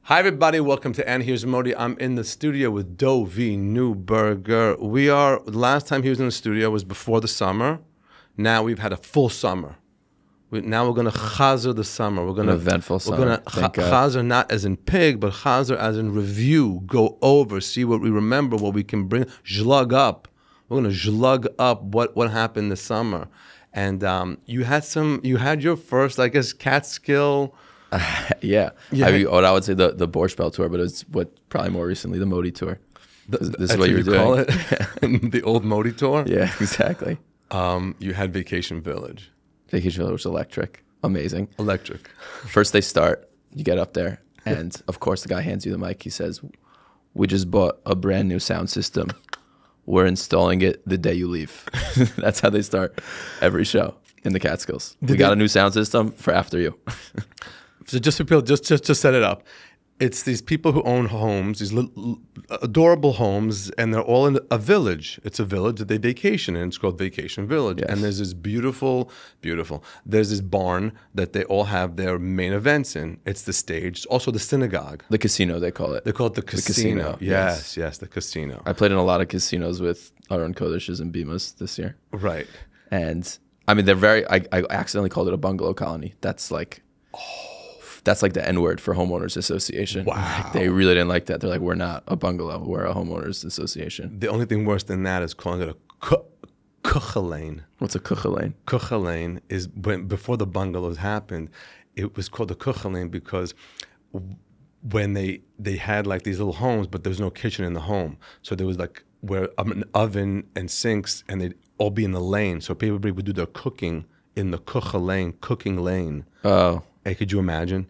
Hi, everybody. Welcome to And Here's Modi. I'm in the studio with Dovie Neuberger. Last time he was in the studio was before the summer. Now we've had a full summer. Now we're going to chazer the summer. We're going to an eventful summer. We're going to chazer not as in pig, but chazer as in review, go over, see what we remember, what we can bring, zhlug up. We're going to zhlug up what happened this summer. And you had your first, I guess, Catskill. Yeah. I would say the Borscht Belt tour, but it's probably more recently the Modi tour. This is what you're doing. Call it the old Modi tour. Yeah, exactly. You had Vacation Village. Vacation Village was electric, amazing. Electric. First they start, you get up there, and of course the guy hands you the mic. He says, "We just bought a brand new sound system. We're installing it the day you leave." That's how they start every show in the Catskills. We got a new sound system for after you. So just set it up. It's these people who own homes, these little, adorable homes, and they're all in a village. It's a village that they vacation in. It's called Vacation Village. Yes. And there's this beautiful, there's this barn that they all have their main events in. It's the stage. It's also the synagogue. The casino, they call it. They call it the casino. Yes, the casino. I played in a lot of casinos with Aron Kodeshes and Bimas this year. Right. And I mean, I accidentally called it a bungalow colony. That's like the N-word for homeowners association. Wow. Like, they really didn't like that. They're like, we're not a bungalow, we're a homeowners association. The only thing worse than that is calling it a kuchelane. What's a kuchelane? Kuchelane is before the bungalows happened, it was called a kuchelane because when they had like these little homes, but there was no kitchen in the home. So there was like where an oven and sinks, and they'd all be in the lane. So people would do their cooking in the kuchelane, cooking lane. Oh. Hey, could you imagine?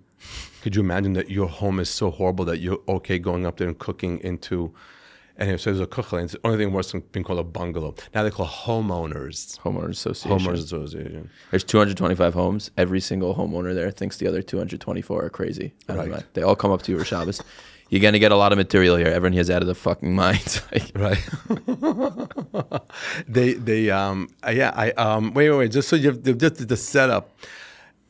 Could you imagine that your home is so horrible that you're okay going up there and cooking into, and so there's a kuchelane. It's the only thing worse than being called a bungalow. Now they call homeowners. Homeowners association. Homeowners association. There's 225 homes. Every single homeowner there thinks the other 224 are crazy. Right. They all come up to you for Shabbos. You're going to get a lot of material here. Everyone here's out of the fucking mind. Right. Wait. Just so you have the setup.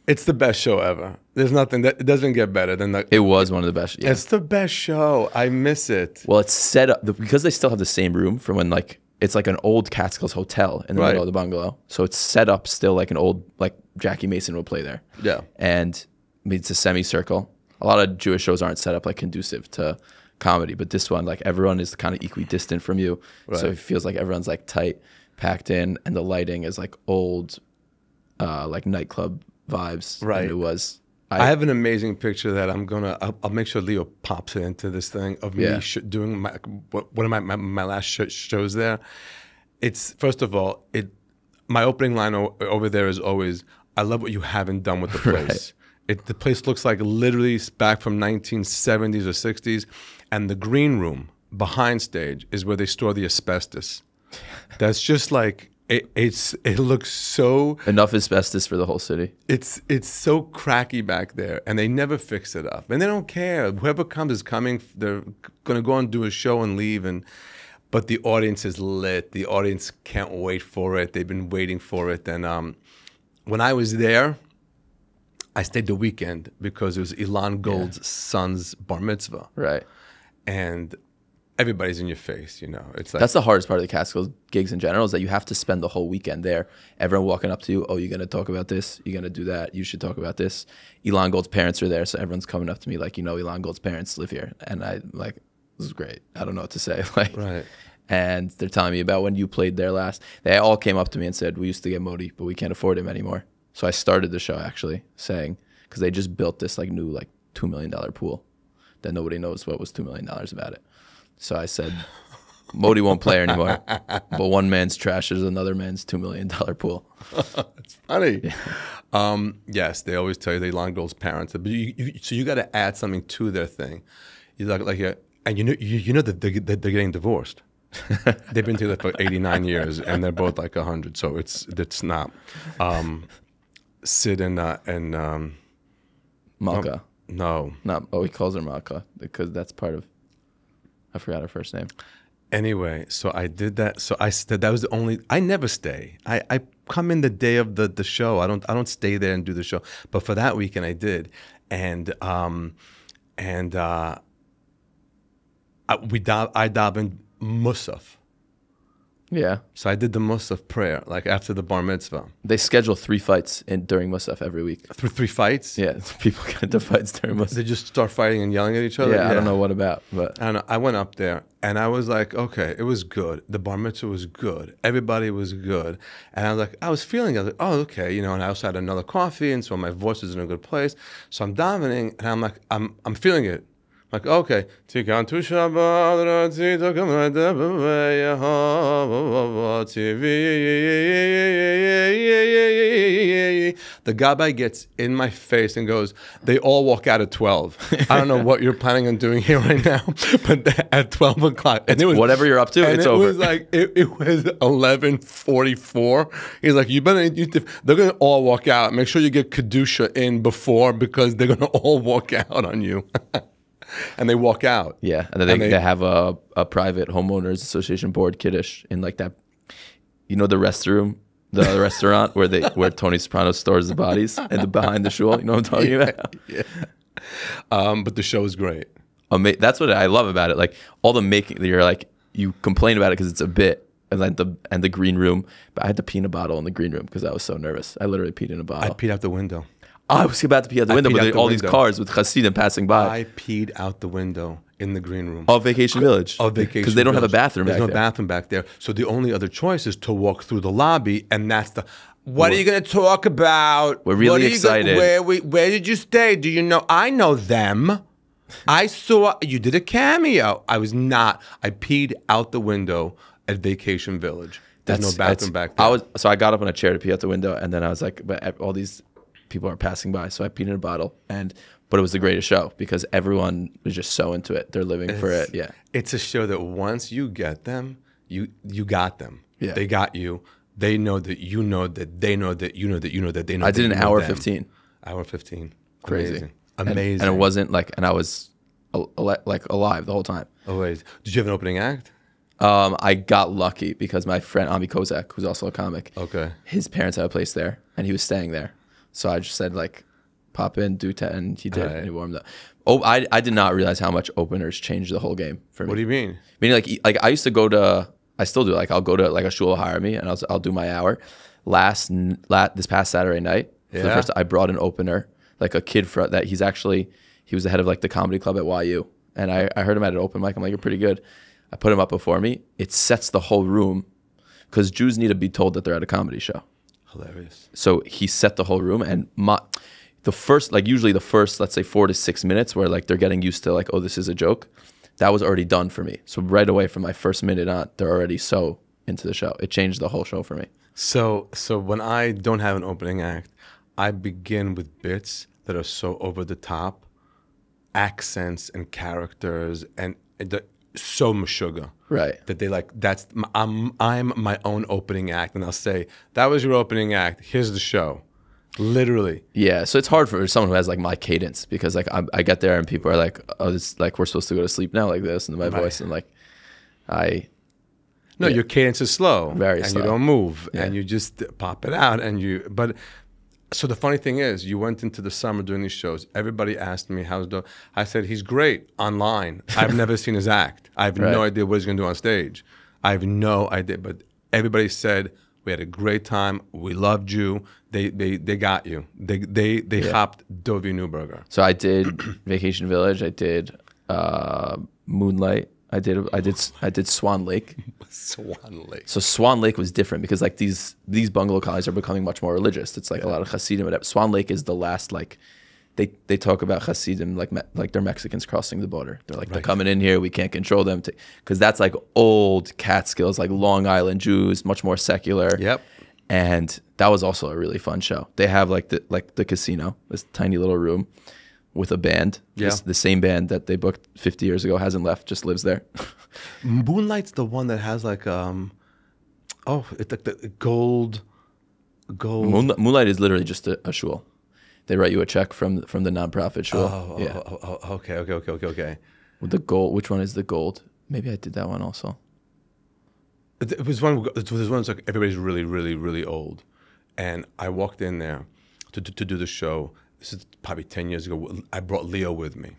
It's the best show ever. There's nothing it doesn't get better than that. It was one of the best. Yeah. It's the best show. I miss it. Well, it's set up because they still have the same room from when it's like an old Catskills hotel in the middle of the bungalow. So it's set up still like an old, like Jackie Mason will play there. Yeah. And it's a semicircle. A lot of Jewish shows aren't set up like conducive to comedy, but this one, like everyone is kind of equidistant from you. Right. So it feels like everyone's like tight, packed in, and the lighting is like old, like nightclub vibes. Right. And it was. I have an amazing picture that I'll make sure Leo pops it into this thing of me doing one of my last shows there. It's, first of all, my opening line over there is always, I love what you haven't done with the place. Right. The place looks like literally back from 1970s or 60s, and the green room behind stage is where they store the asbestos. That's just like, it looks so... Enough asbestos for the whole city. It's so cracky back there, and they never fix it up. And they don't care. Whoever comes is coming. They're going to go and do a show and leave. But the audience is lit. The audience can't wait for it. They've been waiting for it. And when I was there, I stayed the weekend because it was Ilan Gold's son's bar mitzvah. Right. And everybody's in your face, you know. It's like, that's the hardest part of the Catskills gigs in general, is that you have to spend the whole weekend there. Everyone walking up to you, oh, you're going to talk about this? You're going to do that? You should talk about this. Ilan Gold's parents are there, so everyone's coming up to me like, you know, Ilan Gold's parents live here. And I like, this is great. I don't know what to say. Like, right. And they're telling me about when you played there last. They all came up to me and said, we used to get Modi, but we can't afford him anymore. So I started the show actually saying, because they just built this like new like $2 million pool that nobody knows what was $2 million about it. So I said, Modi won't play anymore, but one man's trash is another man's $2 million pool. It's funny. Yeah. Yes, they always tell you they Ilan Gold's parents, but so you got to add something to their thing. You and you know that they're getting divorced. They've been together for 89 years, and they're both like 100. So it's not Sid and Malka. No. Oh, he calls her Malka because that's part of. I forgot her first name. Anyway, so I did that. So I said that was the only. I never stay. I come in the day of the show. I don't stay there and do the show. But for that weekend, I did, and and I davened Musaf. Yeah. So I did the Musaf prayer, like after the bar mitzvah. They schedule 3 fights during Musaf every week. Through 3 fights? Yeah, people get into fights during Musaf. They just start fighting and yelling at each other? Yeah, I don't know what about, but I don't know. I went up there and I was like, okay, it was good. The bar mitzvah was good. Everybody was good. And I was like, I was like, oh, okay, you know, and I also had another coffee, and so my voice was in a good place. So I'm davening and I'm like, I'm feeling it. Like, okay. The gabbai gets in my face and goes, they all walk out at 12. I don't know what you're planning on doing here right now, but at 12 o'clock. And it was, whatever you're up to, it's over. It was like, it was 11:44. He's like, they're going to all walk out. Make sure you get Kedusha in before, because they're going to all walk out on you. And they walk out. Yeah, and then they have a private homeowners association board kiddush in like that, you know, the restroom, the restaurant where Tony Soprano stores the bodies, and behind the shul. You know what I'm talking about? Yeah. But the show is great. That's what I love about it. Like all the making, you're like, you complain about it because it's a bit, and then the green room. But I had to pee in a bottle in the green room because I was so nervous. I literally peed in a bottle. I peed out the window. I was about to pee out the window, but there all these cars with Hasidim passing by. I peed out the window in the green room. Of Vacation Village. Of Vacation Because they don't have a bathroom back there. There's no bathroom back there. So the only other choice is to walk through the lobby, and that's the... What are you going to talk about? We're really excited. Where did you stay? Do you know? I know them. I saw... You did a cameo. I was not... I peed out the window at Vacation Village. There's no bathroom back there. So I got up on a chair to pee out the window, and then I was like, but all these... people are passing by, so I peed in a bottle, but it was the greatest show because everyone was just so into it. They're living for it. Yeah, it's a show that once you get them, you got them. Yeah, they got you. They know that you know that they know that you know that you know that they know. I did an hour 15. Hour 15. Crazy, amazing. And it wasn't like, and I was like alive the whole time. Always. Did you have an opening act? I got lucky because my friend Ami Kozak, who's also a comic, his parents had a place there, and he was staying there. So I just said, like, pop in, do 10, and he did, and he warmed up. Oh, I did not realize how much openers changed the whole game for me. What do you mean? Meaning, like I used to go to, I still do, like, I'll go to, like, a shul will hire me, and I'll do my hour. This past Saturday night, for the first time, I brought an opener, like a kid that he was the head of, like, the comedy club at YU. And I heard him at an open mic. I'm like, you're pretty good. I put him up before me. It sets the whole room, because Jews need to be told that they're at a comedy show. Hilarious. So he set the whole room, and usually the first, let's say 4 to 6 minutes where like they're getting used to like, oh, this is a joke. That was already done for me. So right away from my first minute on, they're already so into the show. It changed the whole show for me. So when I don't have an opening act, I begin with bits that are so over the top, accents and characters, and so meshuggah. Right. That they like, I'm my own opening act, and I'll say, that was your opening act, here's the show. Literally. Yeah, so it's hard for someone who has like my cadence, because like I get there and people are like, oh, this, like, we're supposed to go to sleep now, like this, and my voice, and like your cadence is slow. Very and slow. You don't move, and you just pop it out, but so the funny thing is, you went into the summer doing these shows. Everybody asked me, how's Dov? I said, he's great online. I've never seen his act. I have no idea what he's going to do on stage. I have no idea. But everybody said, we had a great time. We loved you. They got you. They hopped Dovie Neuberger. So I did Vacation Village. I did Moonlight. I did Swan Lake. Swan Lake. So Swan Lake was different because like these bungalow colonies are becoming much more religious. It's like a lot of Hasidim. Whatever. Swan Lake is the last, like, they talk about Hasidim like they're Mexicans crossing the border. They're like, they're coming in here, we can't control them, because that's like old Catskills, like Long Island Jews, much more secular. Yep. And that was also a really fun show. They have like the casino, this tiny little room with a band. Yeah. The same band that they booked 50 years ago hasn't left, just lives there. Moonlight's the one that has like it's like the gold. Moonlight is literally just a shul. They write you a check from the nonprofit shul. Okay. With the gold, which one is the gold? Maybe I did that one also. It was one. It's like everybody's really, really, really old, and I walked in there to do the show. This is probably 10 years ago. I brought Leo with me,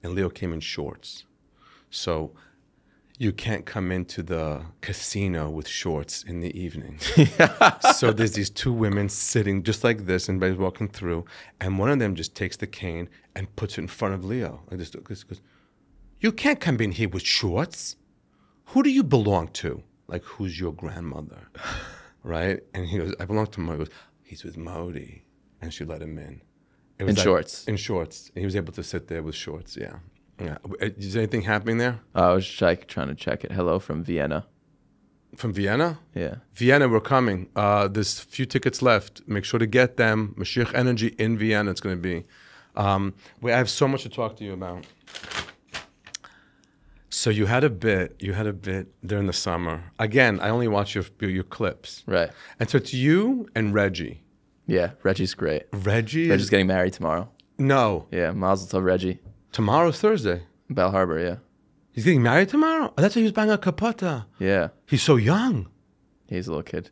and Leo came in shorts. So you can't come into the casino with shorts in the evening. So there's these two women sitting just like this, and everybody's walking through, and one of them just takes the cane and puts it in front of Leo. Like this goes, you can't come in here with shorts. Who do you belong to? Like, who's your grandmother? Right? And he goes, I belong to Modi. He goes, he's with Modi. And she let him in. It was in shorts. In shorts. And he was able to sit there with shorts, yeah. Yeah. Is anything happening there? I was like trying to check it. Hello from Vienna. From Vienna? Yeah. Vienna, we're coming. There's a few tickets left. Make sure to get them. Mashiach Energy in Vienna, it's going to be. I have so much to talk to you about. So you had a bit during the summer. Again, I only watch your clips. Right. And so it's you and Reggie. Yeah, Reggie's great. Reggie's getting married tomorrow. No. Yeah, Mazel Tov, Reggie. Tomorrow's Thursday. Bell Harbor, yeah. He's getting married tomorrow? Oh, that's why he was buying a kapota. Yeah. He's so young. He's a little kid.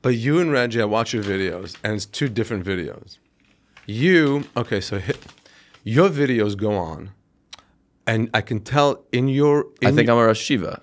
But you and Reggie, I watch your videos, and it's two different videos. Your videos go on, and I can tell in your... I think I'm a Rosh Shiva.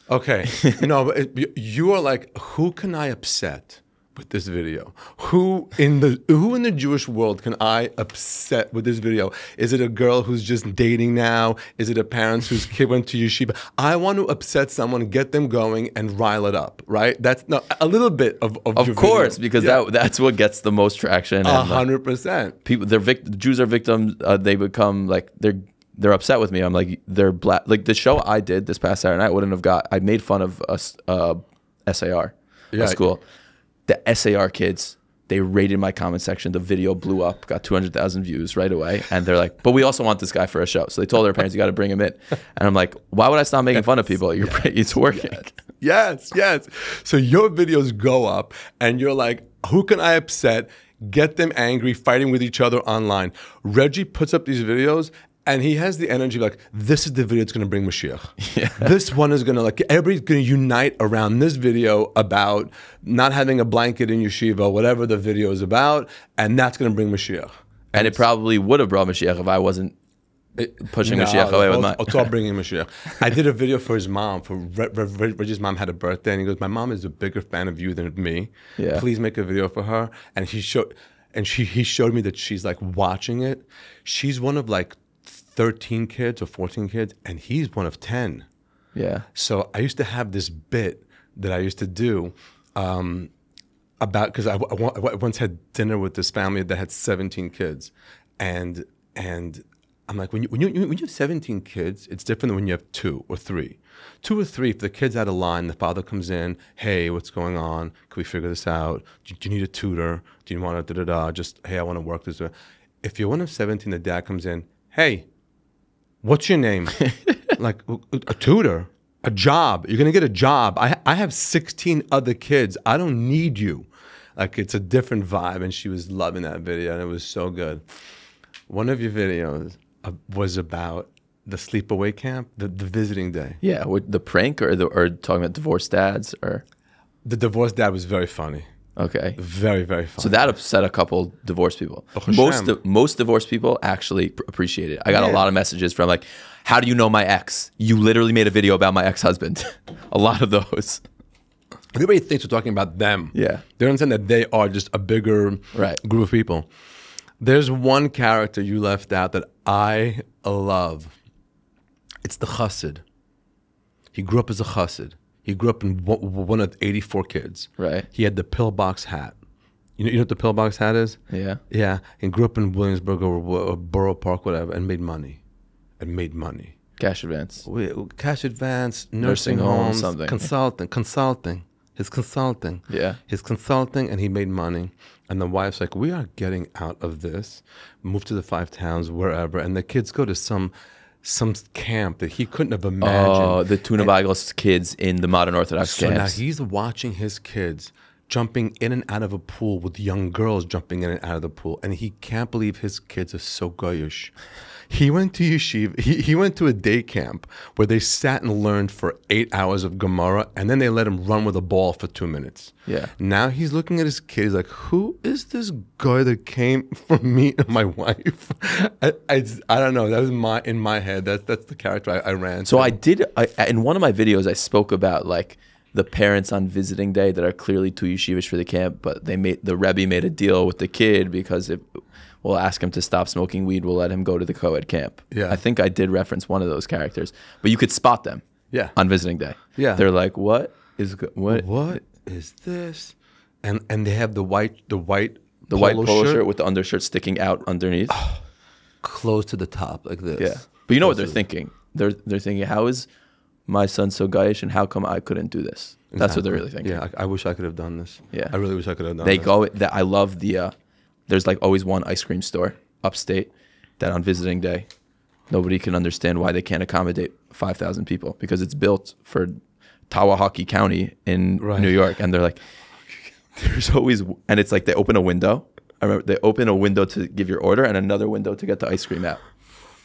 Okay. No, but you are like, who can I upset with this video? Who in the Jewish world can I upset with this video? Is it a girl who's just dating now? Is it a parent whose kid went to yeshiva? I want to upset someone, get them going, and rile it up, right? That's a little bit of your course, video. because that's what gets the most traction. 100%. People, Jews are victims. They become like they're upset with me. I'm like, they're black. Like the show I did this past Saturday night wouldn't have got. I made fun of SAR, a school. The SAR kids, they raided my comment section. The video blew up, got 200,000 views right away. And they're like, but we also want this guy for a show. So they told their parents, you got to bring him in. And I'm like, why would I stop making fun of people? It's working. Yes. So your videos go up and you're like, who can I upset? Get them angry, fighting with each other online. Reggie puts up these videos and he has the energy like, this is the video that's going to bring Mashiach. Yeah. This one is going to, like, everybody's going to unite around this video about not having a blanket in yeshiva, whatever the video is about, and that's going to bring Mashiach. And it probably would have brought Mashiach if I wasn't pushing Mashiach away with mine. It's all bringing Mashiach. I did a video for his mom, for Reggie's mom had a birthday, and he goes, my mom is a bigger fan of you than me. Yeah. Please make a video for her. And he showed me that she's like watching it. She's one of like 13 kids or 14 kids, and he's one of 10. Yeah. So I used to have this bit that I used to do about, because I once had dinner with this family that had 17 kids, and I'm like, when you have 17 kids, it's different than when you have 2 or 3. 2 or 3, if the kid's out of line, the father comes in, hey, what's going on? Can we figure this out? Do you need a tutor? Do you want to just, hey, I want to work this way. If you're one of 17, the dad comes in, hey, what's your name? Like, a tutor, a job. You're going to get a job. I have 16 other kids. I don't need you. Like, it's a different vibe. And she was loving that video, and it was so good. One of your videos was about the sleepaway camp, the visiting day. Yeah, the prank or talking about divorced dads or? The divorced dad was very funny. Okay. Very, very funny. So that upset a couple divorced people. Most divorced people actually appreciate it. I got a lot of messages from like, how do you know my ex? You literally made a video about my ex-husband. A lot of those. Everybody thinks we're talking about them. Yeah. They don't understand that they are just a bigger group of people. There's one character you left out that I love. It's the chassid. He grew up as a chassid. He grew up in one of 84 kids. Right. He had the pillbox hat. You know what the pillbox hat is? Yeah. Yeah. He grew up in Williamsburg or Borough Park, whatever, and made money. Cash advance. Cash advance, nursing homes, something. Consulting. His consulting. Yeah. His consulting, and he made money. And the wife's like, we are getting out of this. Move to the 5 towns, wherever. And the kids go to some camp that he couldn't have imagined. Oh, the Tuna Bagels kids in the modern Orthodox camps. So now he's watching his kids jumping in and out of a pool with young girls jumping in and out of the pool, and he can't believe his kids are so goyish. He went to yeshiva. He went to a day camp where they sat and learned for 8 hours of Gemara, and then they let him run with a ball for 2 minutes. Yeah. Now he's looking at his kid. He's like, "Who is this guy that came from me and my wife?" I don't know. That was in my head. That's the character I ran. So in one of my videos, I spoke about like the parents on visiting day that are clearly too yeshivish for the camp, but the Rebbe made a deal with the kid because we'll ask him to stop smoking weed. We'll let him go to the co-ed camp. Yeah. I think I did reference one of those characters, but you could spot them. Yeah. On visiting day. Yeah. They're like, what is this? And they have the white polo shirt with the undershirt sticking out underneath. Close to the top like this. Yeah. But you know what they're thinking? They're thinking, how is my son so gayish and how come I couldn't do this? That's what they're really thinking. Yeah, I wish I could have done this. Yeah. I really wish I could have done this. I love there's like always one ice cream store upstate that on visiting day, nobody can understand why they can't accommodate 5,000 people because it's built for Tawahaki County in New York. And they're like, there's always, and it's like they open a window. I remember they open a window to give your order and another window to get the ice cream out.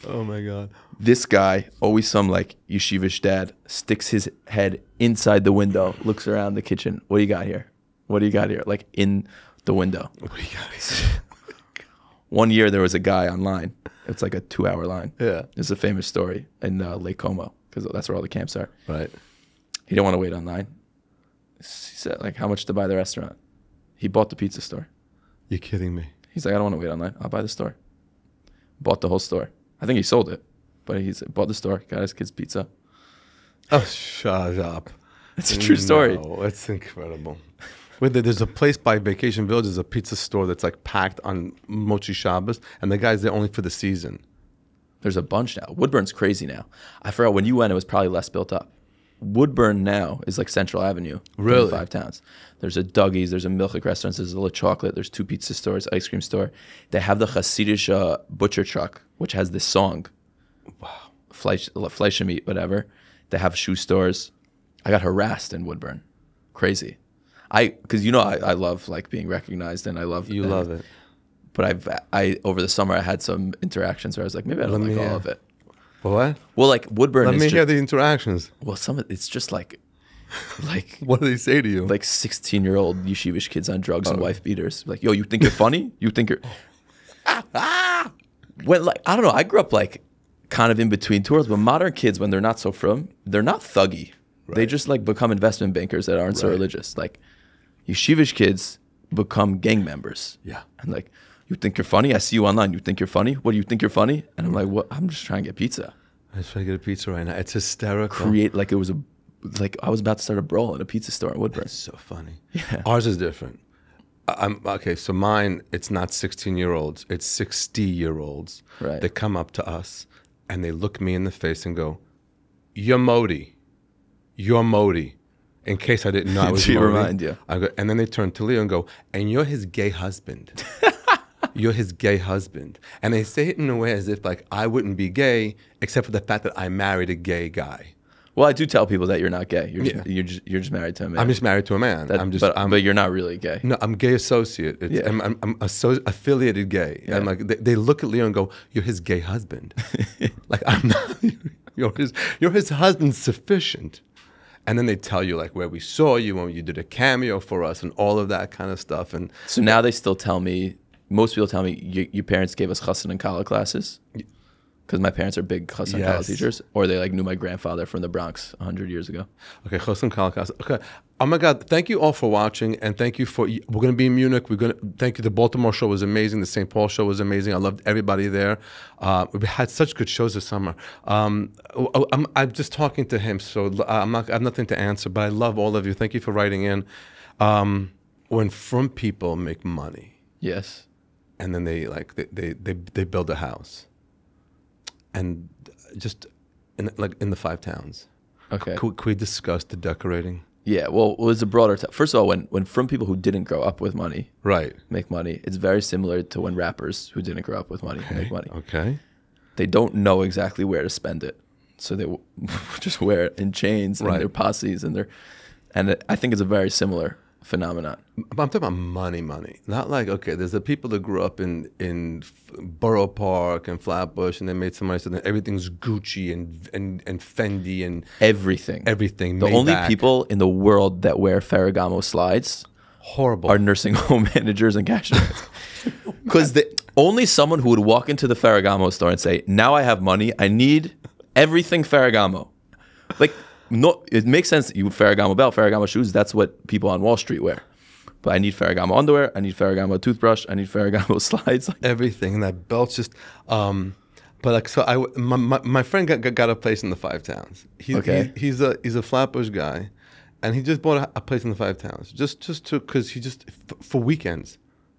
Oh my God. This guy, always some like yeshivish dad, sticks his head inside the window, looks around the kitchen. What do you got here? What do you got here? Like in the window. What do you got here? One year there was a guy online. It's like a 2-hour line. Yeah. It's a famous story in Lake Como because that's where all the camps are. Right. He didn't want to wait online. He said, like, how much to buy the restaurant? He bought the pizza store. You're kidding me. He's like, I don't want to wait online. I'll buy the store. Bought the whole store. I think he sold it, but he bought the store, got his kids pizza. Oh, shut up. It's a true story. No, it's incredible. There's a place by Vacation Village, there's a pizza store that's like packed on Mochi Shabbos, and the guy's there only for the season. There's a bunch now. Woodburn's crazy now. I forgot when you went, it was probably less built up. Woodburn now is like Central Avenue. Really? 5 towns. There's a Dougie's, there's a Milchik restaurant, there's a little chocolate, there's 2 pizza stores, ice cream store. They have the Hasidic butcher truck, which has this song. Wow. Fleischmeat, whatever. They have shoe stores. I got harassed in Woodburn. Crazy. Because I love like being recognized and I love You love it. But I over the summer I had some interactions where I was like, maybe I don't like all of it. What? Well, like Woodburn. Let me hear the interactions. Well, it's just like what do they say to you? Like 16-year-old yeshivish kids on drugs and wife beaters. Like, yo, you think you're funny? You think you're when like I don't know. I grew up like kind of in between two worlds. But modern kids, when they're not so frum, they're not thuggy. Right. They just like become investment bankers that aren't so religious. Like yeshivish kids become gang members. Yeah, and like. You think you're funny? I see you online. You think you're funny? What do you think you're funny? And I'm like, what? I'm just trying to get pizza. I'm just trying to get a pizza right now. It's hysterical. Like it was I was about to start a brawl in a pizza store in Woodburn. It's so funny. Yeah. Ours is different. Okay, so mine, it's not 16-year-olds. It's 60-year-olds right. that come up to us and they look me in the face and go, "You're Modi. You're Modi." In case I didn't know I was Modi. Remind you. And then they turn to Leo and go, "And you're his gay husband." You're his gay husband. And they say it in a way as if like I wouldn't be gay except for the fact that I married a gay guy. Well, I do tell people that you're not gay. You're just married to a man. I'm just married to a man. But you're not really gay. No, I'm gay associate. I'm affiliated gay. Yeah. And like they look at Leo and go, "You're his gay husband." Like I'm not. You're his husband sufficient. And then they tell you like where we saw you when you did a cameo for us and all of that kind of stuff. And so now they still tell me. Most people tell me your parents gave us chassan and kala classes because my parents are big chassan and kala teachers, or they like knew my grandfather from the Bronx 100 years ago. Okay, chassan and kala classes. Okay, oh my God! Thank you all for watching, and thank you for. We're going to be in Munich. Thank you. The Baltimore show was amazing. The St. Paul show was amazing. I loved everybody there. We had such good shows this summer. I'm just talking to him, so I have nothing to answer. But I love all of you. Thank you for writing in. When from people make money. Yes. And then they build a house, and just in the 5 towns. Okay. Could we discuss the decorating? Yeah. Well, it was a broader. First of all, when from people who didn't grow up with money, right, make money, it's very similar to when rappers who didn't grow up with money make money. Okay. They don't know exactly where to spend it, so they just wear it in chains and their posses and I think it's a very similar phenomenon. I'm talking about money. Not like, okay, there's the people that grew up in Borough Park and Flatbush, and they made some money, so then everything's Gucci and Fendi and Everything. The only people in the world that wear Ferragamo slides horrible are nursing home managers and cashiers. Because only someone who would walk into the Ferragamo store and say, now I have money, I need everything Ferragamo. Like, no, it makes sense that you Ferragamo belt, Ferragamo shoes, that's what people on Wall Street wear. But I need Ferragamo underwear, I need Ferragamo toothbrush, I need Ferragamo slides. Everything. And that belt's just, but like, so my friend got a place in the Five Towns. He's a Flatbush guy, and he just bought a place in the Five Towns because for weekends.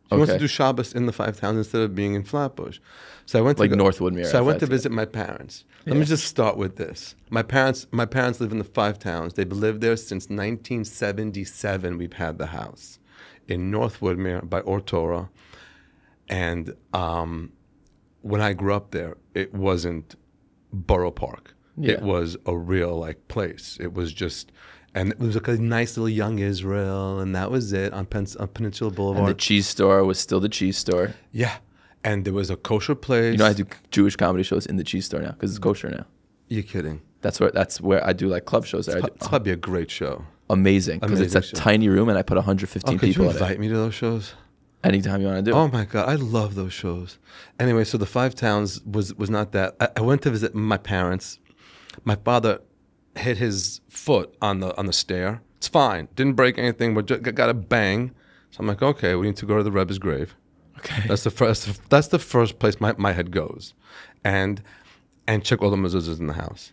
He wants to do Shabbos in the Five Towns instead of being in Flatbush. So I went to North Woodmere. So I went to visit my parents. Let me just start with this. My parents live in the Five Towns. They've lived there since 1977. We've had the house in North Woodmere by Ortora. And when I grew up there, it wasn't Borough Park. Yeah. It was a real place. It was just. And it was like a nice little young Israel, and that was it on Peninsula Boulevard. And the cheese store was still the cheese store. Yeah. And there was a kosher place. You know, I do Jewish comedy shows in the cheese store now because it's kosher now. You're kidding. That's where I do club shows there. It's probably a great show. Amazing. Because it's a tiny room and I put 115 people in it. Could you invite me to those shows? Anytime you want to do. Oh my God, I love those shows. Anyway, so the Five Towns was not that. I went to visit my parents. My father hit his foot on the stair. It's fine. Didn't break anything, but just got a bang. So I'm like, okay, we need to go to the Rebbe's grave. Okay. That's the first place my head goes. And check all the mezuzahs in the house.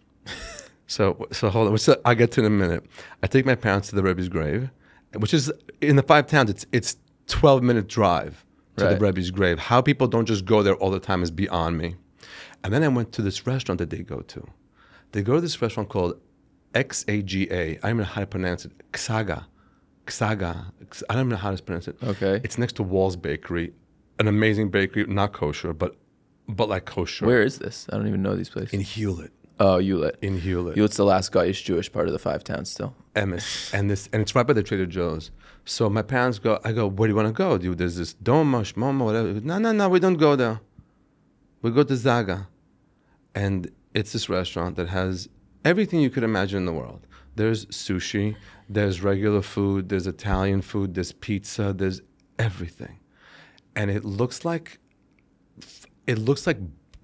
so hold on. So I'll get to it in a minute. I take my parents to the Rebbe's grave, which is in the Five Towns, it's 12-minute drive to the Rebbe's grave. How people don't just go there all the time is beyond me. And then I went to this restaurant that they go to. They go to this restaurant called Xaga. I don't know how to pronounce it. Xaga. I don't know how to pronounce it. Okay. It's next to Wall's Bakery, an amazing bakery, not kosher, but like kosher. Where is this? I don't even know these places. In Hewlett. Oh, Hewlett. In Hewlett. Hewlett's the last Goyish Jewish part of the Five Towns still. Emes. And it's right by the Trader Joe's. So my parents go, I go, where do you want to go? There's this Domash, Mama, whatever. No, we don't go there. We go to Zaga. And it's this restaurant that has everything you could imagine in the world. There's sushi, there's regular food, there's Italian food, there's pizza, there's everything. And it looks like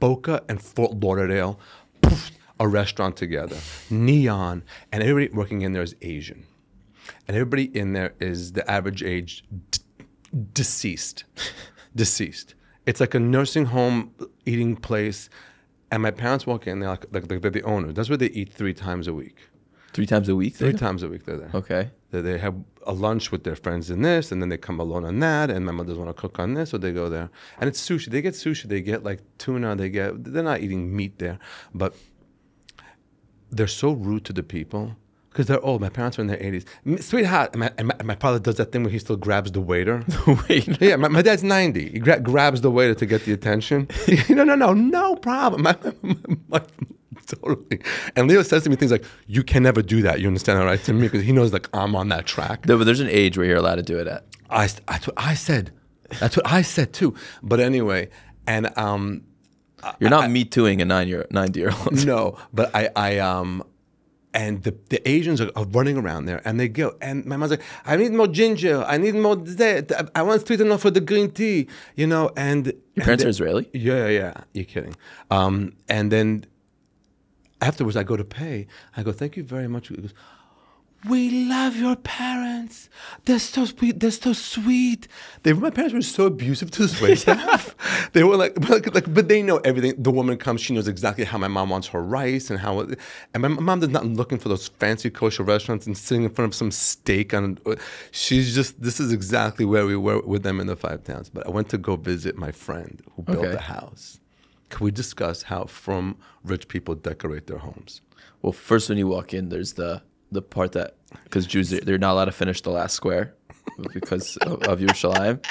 Boca and Fort Lauderdale, a restaurant together. Neon, and everybody working in there is Asian. And everybody in there is the average age deceased. It's like a nursing home eating place. And my parents walk in, they're they're the owner. That's where they eat 3 times a week. 3 times a week? 3 times a week they're there. Okay. They have a lunch with their friends in this, and then they come alone on that, and my mother doesn't want to cook on this, so they go there. And it's sushi. They get sushi. They get tuna. They're not eating meat there. But they're so rude to the people because they're old. My parents are in their 80s. Sweetheart. And my father does that thing where he still grabs the waiter. The waiter? Yeah, my dad's 90. He grabs the waiter to get the attention. No problem. Totally. And Leo says to me things like, you can never do that. You understand that, right? To me, because he knows I'm on that track. No, but there's an age where you're allowed to do it at. That's what I said. That's what I said too. But anyway, and you're not me tooing a 90-year-old. No, but and the Asians are running around there, and they go, and my mom's like, I need more ginger, I need more that, I want sweet enough for the green tea, and... Your parents are Israeli? Yeah, you're kidding. And then afterwards I go to pay, I go, thank you very much. He goes, we love your parents. They're so sweet. My parents were so abusive to this wait staff. They were but they know everything. The woman comes, she knows exactly how my mom wants her rice and my mom is not looking for those fancy kosher restaurants and sitting in front of some steak. This is exactly where we were with them in the Five Towns. But I went to go visit my friend who built the house. Can we discuss how from rich people decorate their homes? Well, first when you walk in, there's the part that, because Jews, they're not allowed to finish the last square because of Yerushalayim.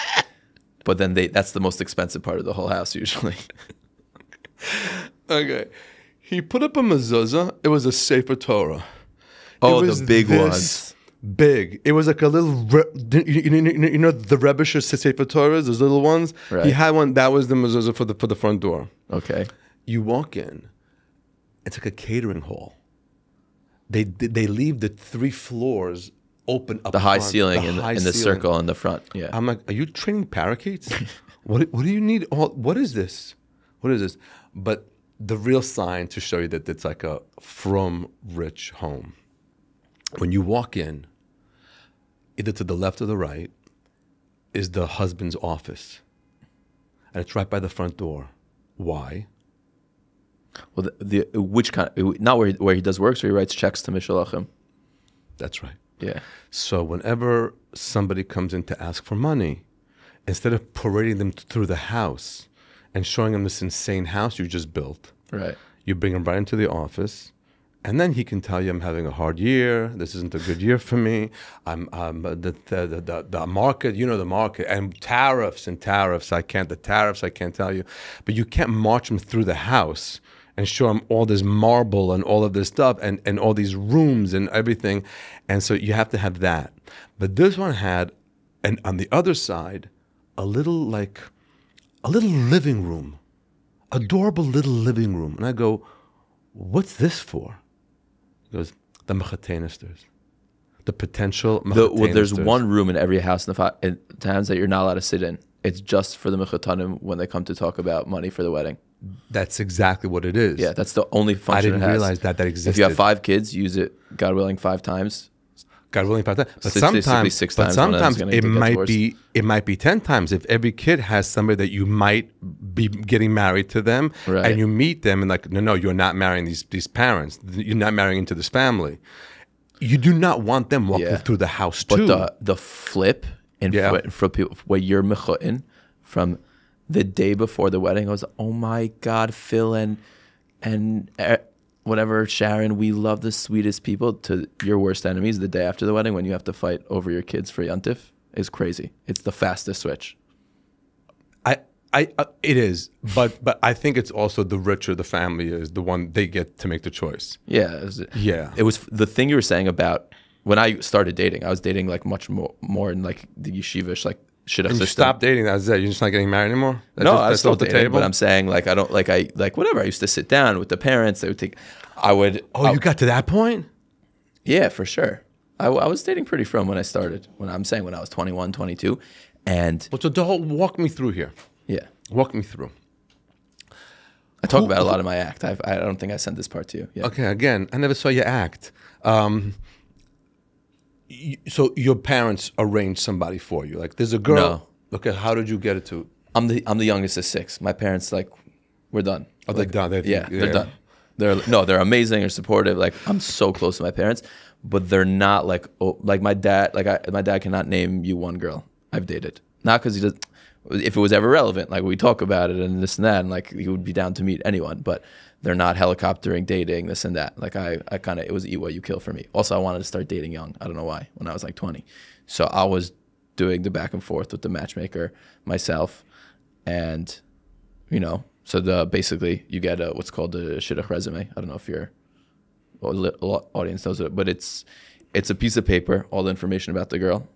But then that's the most expensive part of the whole house usually. Okay. He put up a mezuzah. It was a Sefer Torah. Oh, the big ones. big. It was like a little, you know the Rebbe's Sefer Torahs, those little ones. Right. He had one that was the mezuzah for the front door. Okay. You walk in, it's like a catering hall. They leave the 3 floors open up. The high front, ceiling in the circle in the front. Yeah. I'm like, are you training parakeets? What do you need? What is this? What is this? But the real sign to show you that it's like a from rich home. When you walk in, either to the left or the right, is the husband's office. And it's right by the front door. Why? Well, which kind? Not where he does work, so he writes checks to Mishalachim. That's right. Yeah. So whenever somebody comes in to ask for money, instead of parading them through the house and showing them this insane house you just built, right, you bring them right into the office, and then he can tell you, I'm having a hard year. This isn't a good year for me. The market, you know the market, and tariffs. I can't tell you. But you can't march them through the house and show them all this marble and all of this stuff and all these rooms and everything. And so you have to have that. But this one had, and on the other side, a little living room, adorable little living room. And I go, what's this for? He goes, the mechatenisters, the potential mechatenisters. Well, there's one room in every house in towns that you're not allowed to sit in. It's just for the mechatanim when they come to talk about money for the wedding. That's exactly what it is. Yeah, that's the only function I didn't realize that existed. If you have 5 kids, use it, God willing, 5 times. God willing, 5 times. But Statistically, sometimes it might be 10 times. If every kid has somebody that you might be getting married to them, right, and you meet them and like, no, you're not marrying these parents. You're not marrying into this family. You do not want them walking through the house too. But the flip for people where you're mechutin from the day before the wedding, I was, oh my God, Phil and whatever, Sharon, we love the sweetest people, to your worst enemies the day after the wedding when you have to fight over your kids for Yontif is crazy. It's the fastest switch. It is, but I think it's also the richer the family is, the one they get to make the choice. Yeah. It was the thing you were saying about when I started dating. I was dating like much more in like the yeshivish like shidduch system. You stopped dating. That's it. You're just not getting married anymore. I was still dating, but I'm saying like I don't like whatever. I used to sit down with the parents. They would take. You got to that point? Yeah, for sure. I was dating pretty from when I started. When I was 21, 22, and walk me through here. Yeah, walk me through. I talk about a lot in my act. I don't think I sent this part to you. Yeah. Okay, again, I never saw you act. So your parents arranged somebody for you. Like, there's a girl. No. Okay, how did you get it to? I'm the youngest of 6. My parents we're done. Oh, they're done. They're done. They're amazing. They're supportive. Like, I'm so close to my parents, but they're not like my dad. My dad cannot name you one girl I've dated. Not because he does. If it was ever relevant, like we talk about it and this and that, and like he would be down to meet anyone, but they're not helicoptering, dating, this and that. Like I kind of, it was eat what you kill for me. Also, I wanted to start dating young. I don't know why, when I was like 20. So I was doing the back and forth with the matchmaker myself. And, so basically you get what's called a shidduch resume. I don't know if audience knows it, but it's a piece of paper, all the information about the girl.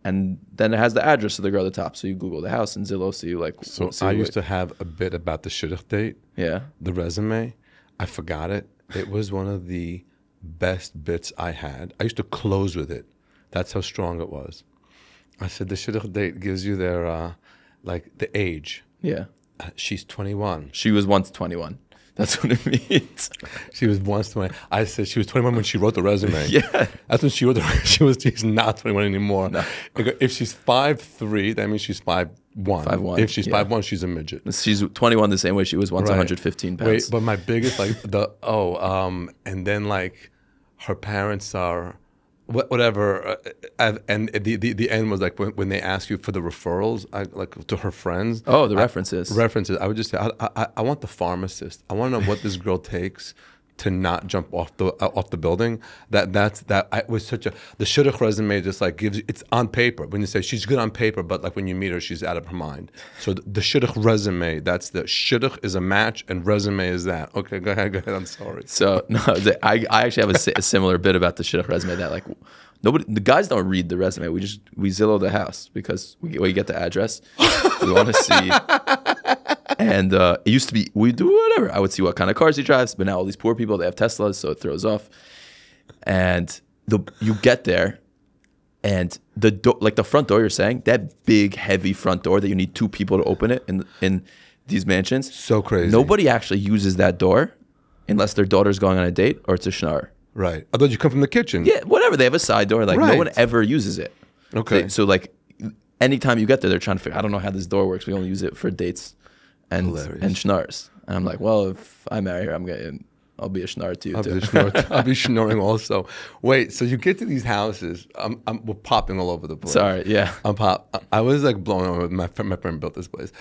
And then it has the address of the girl at the top. So you Google the house and Zillow, so you like. So I used to have a bit about the shidduch date. Yeah. The resume. I forgot it. It was one of the best bits I had. I used to close with it. That's how strong it was. I said the shidduch date gives you their, the age. Yeah. She's 21. She was once 21. That's what it means. She was once 20. I said she was 21 when she wrote the resume. Yeah. That's when she wrote she's not 21 anymore. No. If she's 5'3", that means she's 5'1". 5'1". If she's 5'1", she's a midget. She's 21 the same way she was once 115 pounds. Wait, but my biggest, and then like her parents are, whatever, and the end was like when they ask you for the referrals, like to her friends. Oh, the references. I would just say, I want the pharmacist. I want to know what this girl takes to not jump off the building. That was such a, the shidduch resume just like gives you, it's on paper. When you say she's good on paper, but like when you meet her, she's out of her mind. So the shidduch resume, that's the shidduch is a match and resume is that. Okay, go ahead. I'm sorry. So no, I actually have a similar bit about the shidduch resume that like The guys don't read the resume. We Zillow the house because we get the address. We want to see. And it used to be, we do whatever. I would see what kind of cars he drives, but now all these poor people, they have Teslas, so it throws off. And you get there, and like the front door you're saying, that big, heavy front door that you need 2 people to open it in these mansions. So crazy. Nobody actually uses that door unless their daughter's going on a date or it's a schnar. Right. I thought you come from the kitchen. Yeah, whatever. They have a side door. Like, no one ever uses it. Okay. So, like, anytime you get there, they're trying to figure, I don't know how this door works. We only use it for dates and schnars. And I'm like, well, if I marry her, I'll be a schnar too. I'll be schnorring also. Wait, so you get to these houses. We're popping all over the place. Sorry, yeah. I was like blown over. My friend built this place.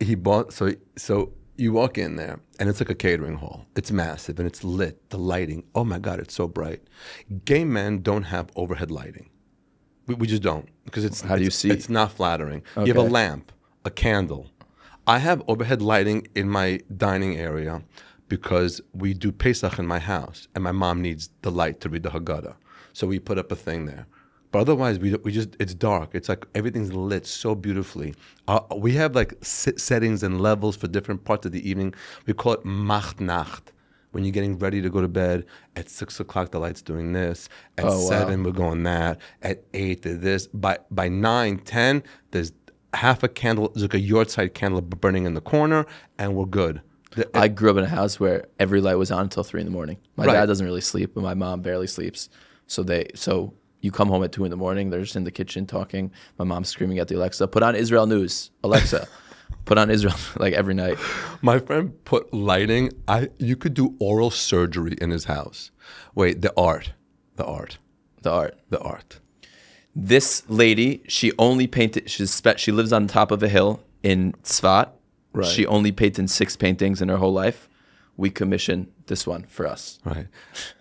He bought, so you walk in there, and it's like a catering hall. It's massive, and it's lit. The lighting, oh my God, it's so bright. Gay men don't have overhead lighting. We just don't. Because how do you see? It's not flattering. Okay. You have a lamp, a candle. I have overhead lighting in my dining area because we do Pesach in my house, and my mom needs the light to read the Haggadah. So we put up a thing there. But otherwise, we just, it's dark. It's like everything's lit so beautifully. We have like settings and levels for different parts of the evening. We call it Macht Nacht. When you're getting ready to go to bed, at 6 o'clock, the light's doing this. At 7, we're going that. At 8, there's this. By 9, 10, there's half a candle, there's like a yard-side candle burning in the corner, and we're good. I grew up in a house where every light was on until 3 in the morning. My dad doesn't really sleep, but my mom barely sleeps. So you come home at 2 in the morning, they're just in the kitchen talking. My mom's screaming at the Alexa, put on Israel News. Alexa, put on Israel, like every night. My friend put lighting. You could do oral surgery in his house. Wait, the art. This lady, she only painted, she lives on top of a hill in Tzfat. Right. She only painted 6 paintings in her whole life. We commissioned this one for us. Right.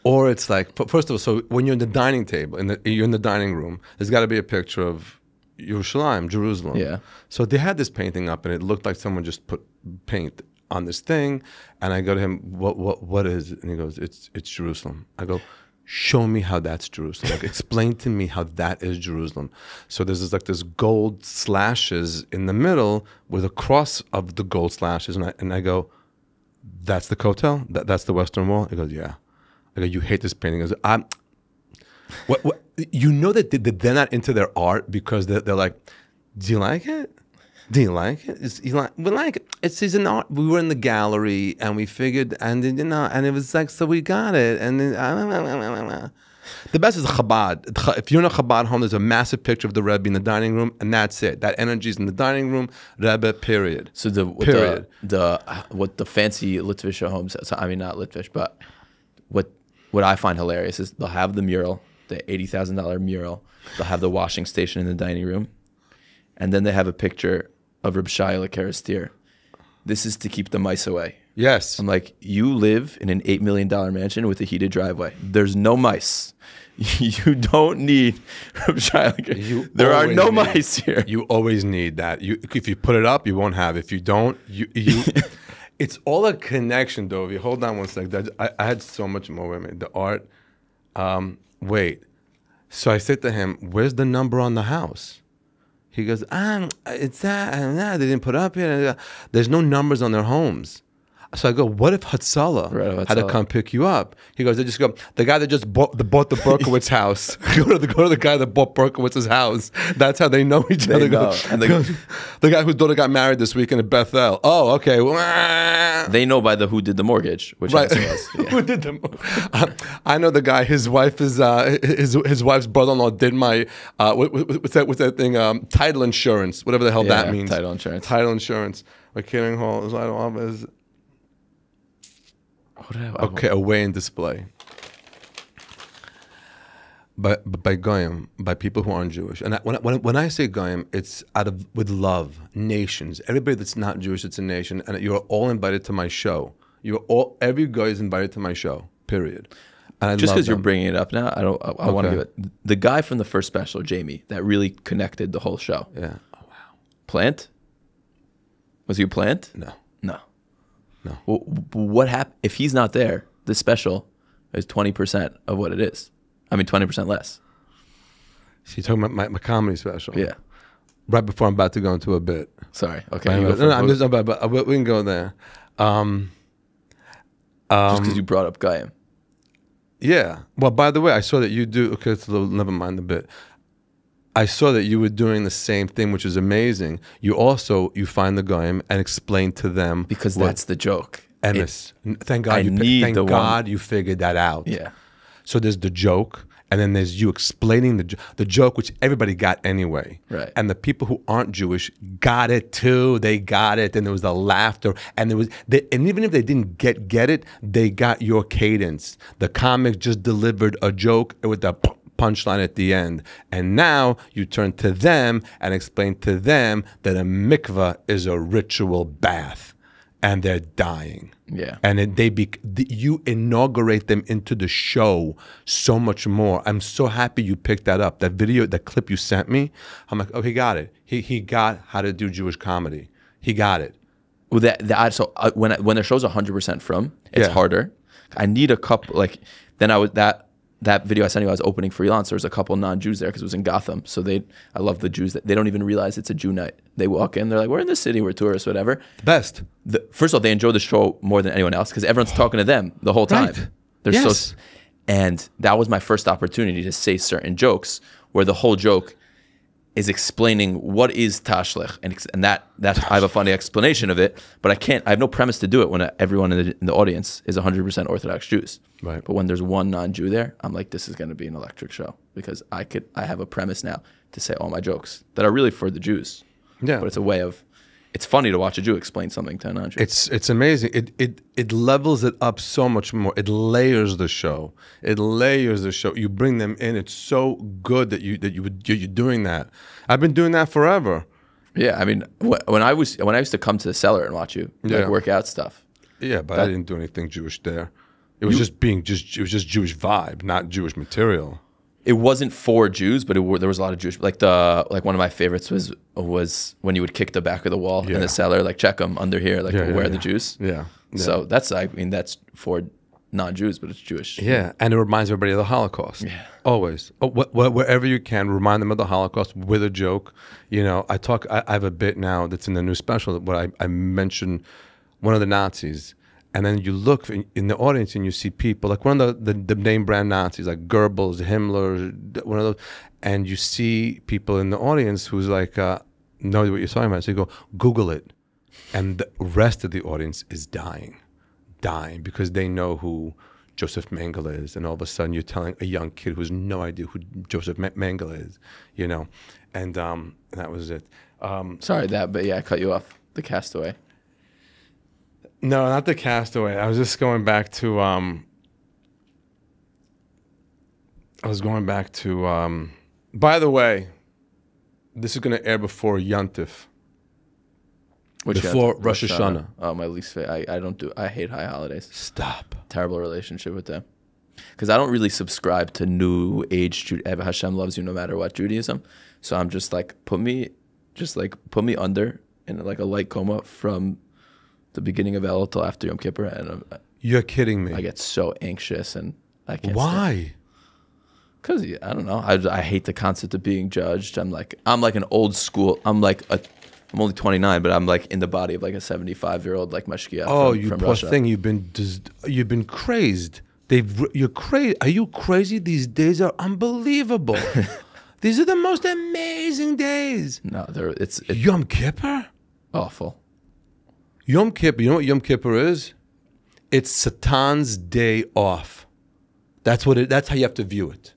Or it's like, first of all, so when you're in the dining table, you're in the dining room, there's got to be a picture of Yerushalayim, Jerusalem. Yeah. So they had this painting up, and it looked like someone just put paint on this thing. And I go to him, what is it? And he goes, it's Jerusalem. I go, show me how that's Jerusalem. Like, explain to me how that is Jerusalem. So there's this gold slashes in the middle with a cross of the gold slashes. And I go, that's the Kotel? That's the Western Wall? He goes, yeah. I go, you hate this painting. He goes, what? You know that they're not into their art because they're like, do you like it? Do you like it? We like it. It's an art. We were in the gallery and we figured, and and it was like, so we got it. And then, the best is Chabad. If you're in a Chabad home, there's a massive picture of the Rebbe in the dining room, and that's it. That energy's in the dining room, Rebbe, period. So what the fancy Litvish homes, so, I mean, not Litvish, but what I find hilarious is they'll have the mural, the $80,000 mural. They'll have the washing station in the dining room. And then they have a picture of Reb Shai Karastir. This is to keep the mice away. Yes. I'm like, you live in an $8 million mansion with a heated driveway. There's no mice. You don't need Reb Shai. There are no mice here. You always need that. If you put it up, you won't have. If you don't, you it's all a connection, Dovie. Hold on one second. I had so much more with me. The art. Wait. So I said to him, where's the number on the house? He goes, it's that. They didn't put up here. There's no numbers on their homes. So I go, what if Hatzalah had to come pick you up? He goes, they just go, the guy that just bought the Berkowitz house. go to the guy that bought Berkowitz's house. That's how they know each other. And the guy whose daughter got married this weekend at Bethel. Oh, okay. They know by who did the mortgage, which right. Was. Yeah. Who did the? I know the guy. His wife is his wife's brother-in-law did my what's that thing? Title insurance, whatever the hell that means. Title insurance. Title insurance. My catering hall is. Okay, away and display. By goyim, by people who aren't Jewish, and when I say goyim, it's with love. Nations, everybody that's not Jewish, it's a nation, and you're all invited to my show. Every guy is invited to my show. Period. And just because you're bringing it up now, I want to give it. The guy from the first special, Jamie, that really connected the whole show. Yeah. Oh wow. Plant? Was he a plant? No. No. Well, what happened if he's not there? This special is 20% of what it is. I mean, 20% less. So you're talking about my comedy special. Yeah. Right before I'm about to go into a bit. Sorry. Okay. I'm just about. We can go there. Just because you brought up Gaim. Yeah. Well, by the way, I saw that you do. Okay, it's a little, never mind the bit. I saw that you were doing the same thing, which is amazing. You find the Goyim and explain to them because that's the joke. Emes. Thank God you figured that out. Yeah. So there's the joke, and then there's you explaining the joke, which everybody got anyway. Right. And the people who aren't Jewish got it too. They got it, and there was the laughter, and and even if they didn't get it, they got your cadence. The comic just delivered a joke with the punchline at the end, and now you turn to them and explain to them that a mikvah is a ritual bath, and they're dying. Yeah. And you inaugurate them into the show so much more. I'm so happy you picked that up. That video, that clip you sent me, I'm like, oh, he got it. He got how to do Jewish comedy. He got it. Well, when their show's 100% from, it's harder. I need a couple, that video I sent you, I was opening freelance. There was a couple non-Jews there because it was in Gotham. So I love the Jews that they don't even realize it's a Jew night. They walk in, they're like, we're in the city, we're tourists, whatever. Best. First of all, they enjoy the show more than anyone else because everyone's talking to them the whole time. Right. They're and that was my first opportunity to say certain jokes where the whole joke is explaining what is tashlich, and that I have a funny explanation of it, but I have no premise to do it when everyone in the audience is 100% Orthodox Jews. Right. But when there's one non-Jew there, I'm like, this is going to be an electric show because I have a premise now to say all my jokes that are really for the Jews. Yeah. But it's funny to watch a Jew explain something to a non-Jew. It's amazing. It levels it up so much more. It layers the show. You bring them in. It's so good that you're doing that. I've been doing that forever. Yeah, I mean, when I used to come to the cellar and watch you work out stuff. Yeah, but I didn't do anything Jewish there. It was just Jewish vibe, not Jewish material. It wasn't for Jews, but there was a lot of Jewish. Like one of my favorites was when you would kick the back of the wall in the cellar, like check them under here, where are the Jews? Yeah. So that's for non-Jews, but it's Jewish. Yeah, and it reminds everybody of the Holocaust. Yeah, always. Wherever you can, remind them of the Holocaust with a joke. I have a bit now that's in the new special where I mention one of the Nazis. And then you look in the audience and you see people like one of the name brand Nazis, like Goebbels, Himmler, one of those. And you see people in the audience who's like, know what you're talking about. So you go, Google it. And the rest of the audience is dying because they know who Joseph Mengele is. And all of a sudden you're telling a young kid who has no idea who Joseph Mengele is, And that was it. Sorry, but I cut you off. The Castaway. No, not the Castaway. I was just going back to. By the way, this is going to air before Yontif. Before Rosh Hashanah. Oh, my least favorite. I hate high holidays. Stop. Terrible relationship with them. Because I don't really subscribe to New Age Hashem loves you no matter what Judaism. So I'm just like, put me under in like a light coma from the beginning of El till after Yom Kippur, and you're kidding me. I get so anxious and I can't. Why? Because I don't know. I hate the concept of being judged. I'm like an old school. I'm only 29, but I'm like in the body of like a 75-year-old like mashgiach. Oh, you from poor Russia. thing. You've been crazed. You're crazy. Are you crazy? These days are unbelievable. These are the most amazing days. No, it's Yom Kippur. Awful. Yom Kippur, you know what Yom Kippur is? It's Satan's day off. That's how you have to view it.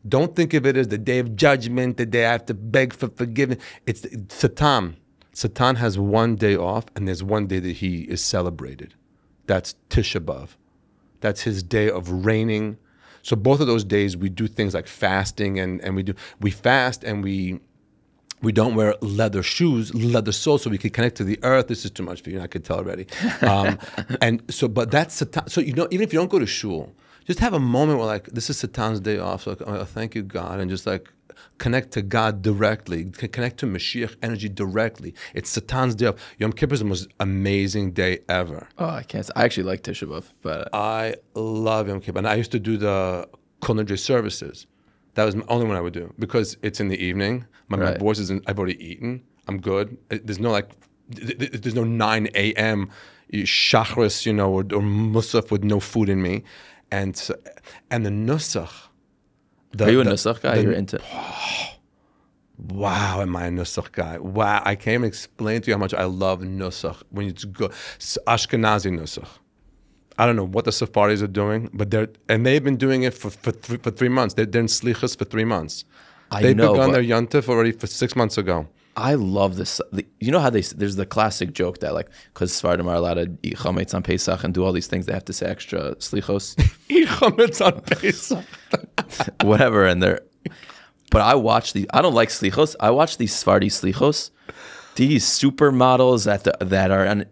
Don't think of it as the day of judgment, the day I have to beg for forgiveness. It's Satan. Satan has one day off, and there's one day that he is celebrated. That's Tisha B'Av. That's his day of reigning. So both of those days we do things like fasting, and we fast and we don't wear leather shoes, leather soles, so we can connect to the earth. This is too much for you, I could tell already. But that's Satan. So even if you don't go to shul, just have a moment where like, this is Satan's day off. So like, oh, thank you, God, and just like connect to God directly, connect to Mashiach energy directly. It's Satan's day off. Yom Kippur is the most amazing day ever. Oh, I can't. I actually like Tisha B'Av, but I love Yom Kippur, and I used to do the Kol Nidre services. That was the only one I would do because it's in the evening. My voice isn't. I've already eaten. I'm good. There's no there's no 9 a.m. shachris, or musaf with no food in me, and the nusach. Are you a nusach guy? You're into. Wow, am I a nusach guy? Wow, I can't even explain to you how much I love nusach. When it's good, Ashkenazi nusach. I don't know what the Sepharis are doing, but they've been doing it for 3 months. They're in slichas for 3 months. They've begun their yontif already for 6 months ago. I love this. You know how there's the classic joke that because Sephardim are allowed to eat chametz on Pesach and do all these things, they have to say extra slichos. Eat chametz on Pesach. Whatever, but I watch I don't like slichos. I watch these Sephardi slichos, these supermodels that are on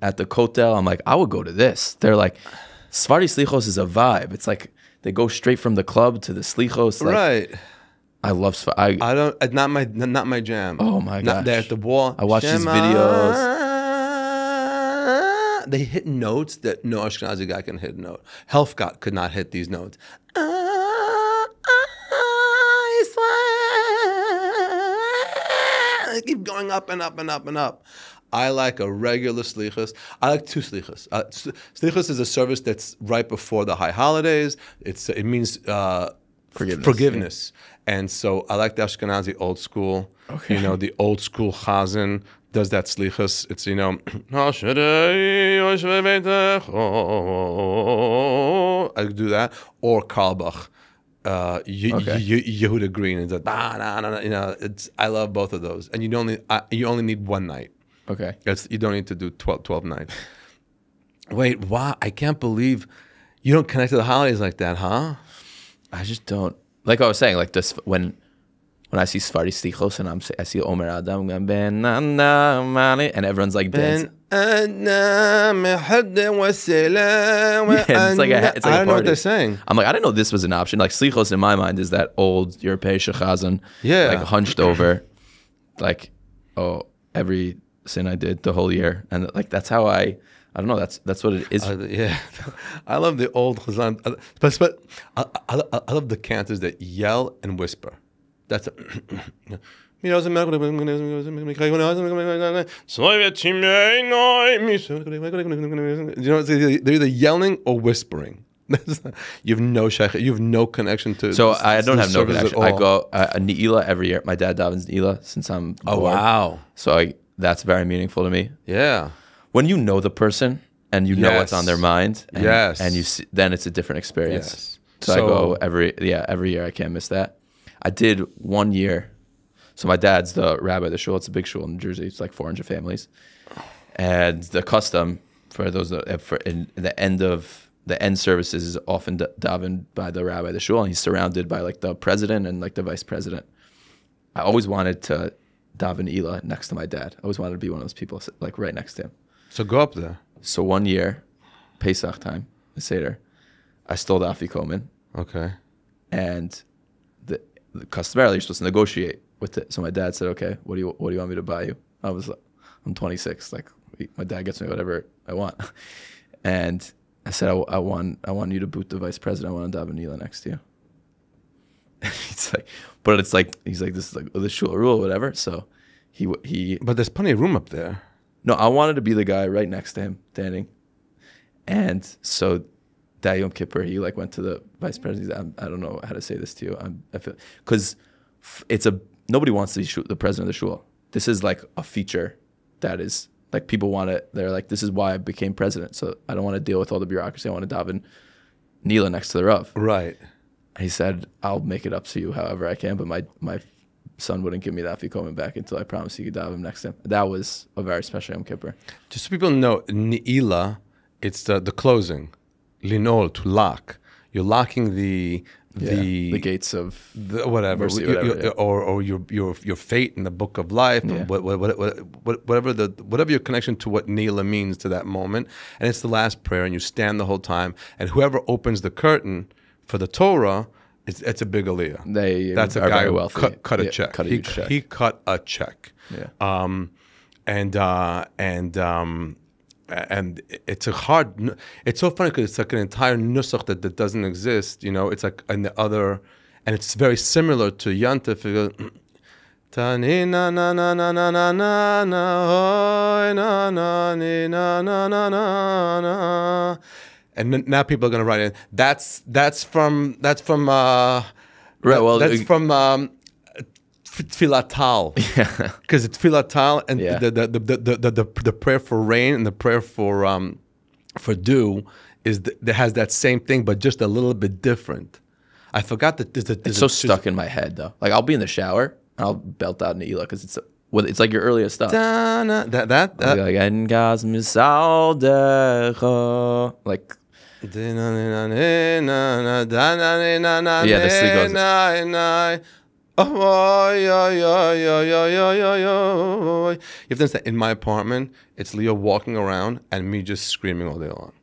at the Kotel. I'm like, I would go to this. They're like, Sephardi slichos is a vibe. It's like they go straight from the club to the slichos. Right. I love I don't. It's not my jam. Oh my gosh. Not there at the wall. I watch these videos. They hit notes that no Ashkenazi guy can hit a note. Helfgott could not hit these notes. They keep going up and up and up and up. I like a regular slichus. I like 2 slichus. Slichus is a service that's right before the high holidays. It means forgiveness. Yeah. And so I like the Ashkenazi old school. Okay. The old school chazan does that slichus. It's, I do that. Or Karlbach. Yehuda Green is I love both of those, and you only need one night. Okay, you don't need to do 12 nights. Wait, wow! I can't believe you don't connect to the holidays like that, huh? I just don't. Like I was saying, like this when I see Sephardi slichos and I see Omer Adam and everyone's like dancing. Yeah, it's like a I don't know what they're saying. I'm like, I didn't know this was an option. Like slichos in my mind is that old European chazan, like hunched over, like, oh, every sin I did the whole year, and like that's how I don't know. That's what it is. Yeah, I love the old chazan, but I love the cantors that yell and whisper. That's they're either yelling or whispering. You have no connection to. So I don't have no connection. I go Ne'ilah every year. My dad davens Ne'ilah since I'm born. Oh wow! So that's very meaningful to me. Yeah. When you know the person and you know what's on their mind, and, and you see, then it's a different experience. Yes. So I go every year. I can't miss that. I did 1 year. So my dad's the rabbi of the shul. It's a big shul in New Jersey. It's like 400 families. And the custom for those in the end services is often davened by the rabbi of the shul, and he's surrounded by like the president and like the vice president. I always wanted to daven Ne'ilah next to my dad. I always wanted to be one of those people like right next to him. So go up there. So 1 year, Pesach time, the Seder, I stole the afikomen. Okay. And customarily you're supposed to negotiate with it. So my dad said, "Okay, what do you want me to buy you?" I was like, "I'm 26. Like my dad gets me whatever I want." And I said, "I want you to boot the vice president. I want to daven Ne'ilah next to you." He's like, but it's like he's like, this is like the shul rule, whatever. So he. But there's plenty of room up there. No, I wanted to be the guy right next to him, standing. And so that Yom Kippur, he like went to the vice president. I don't know how to say this to you. I feel because nobody wants to be the president of the shul. This is like a feature that is like people want it. They're like, this is why I became president. So I don't want to deal with all the bureaucracy. I want to daven Ne'ilah next to the Rav. Right. He said, I'll make it up to you however I can, but my son wouldn't give me that afikomen back until I promised he could daven next to him. That was a very special Yom Kippur. Just so people know, Ne'ilah, it's the closing. Linol, to lock. You're locking the gates of whatever, mercy, or your fate in the book of life, whatever your connection to what Ne'ilah means to that moment, and it's the last prayer, and you stand the whole time, and whoever opens the curtain for the Torah, it's a big aliyah. That's a guy who cut a check. He cut a check. Yeah. And it's a hard. It's so funny because it's like an entire nusach that doesn't exist. It's like in the other, and it's very similar to Yontif. It goes, ta ni na na na na na na na na hoy na na ni na na na na na. And now people are gonna write in. That's from Tfilatal. Yeah, because it's Tfilatal, and the prayer for rain and the prayer for dew that has that same thing, but just a little bit different. I forgot that it's so stuck in my head though. Like I'll be in the shower and I'll belt out Neila because it's like your earliest stuff. That like like. Yeah, this thing goes. You have to understand, in my apartment, it's Leo walking around and me just screaming all day long.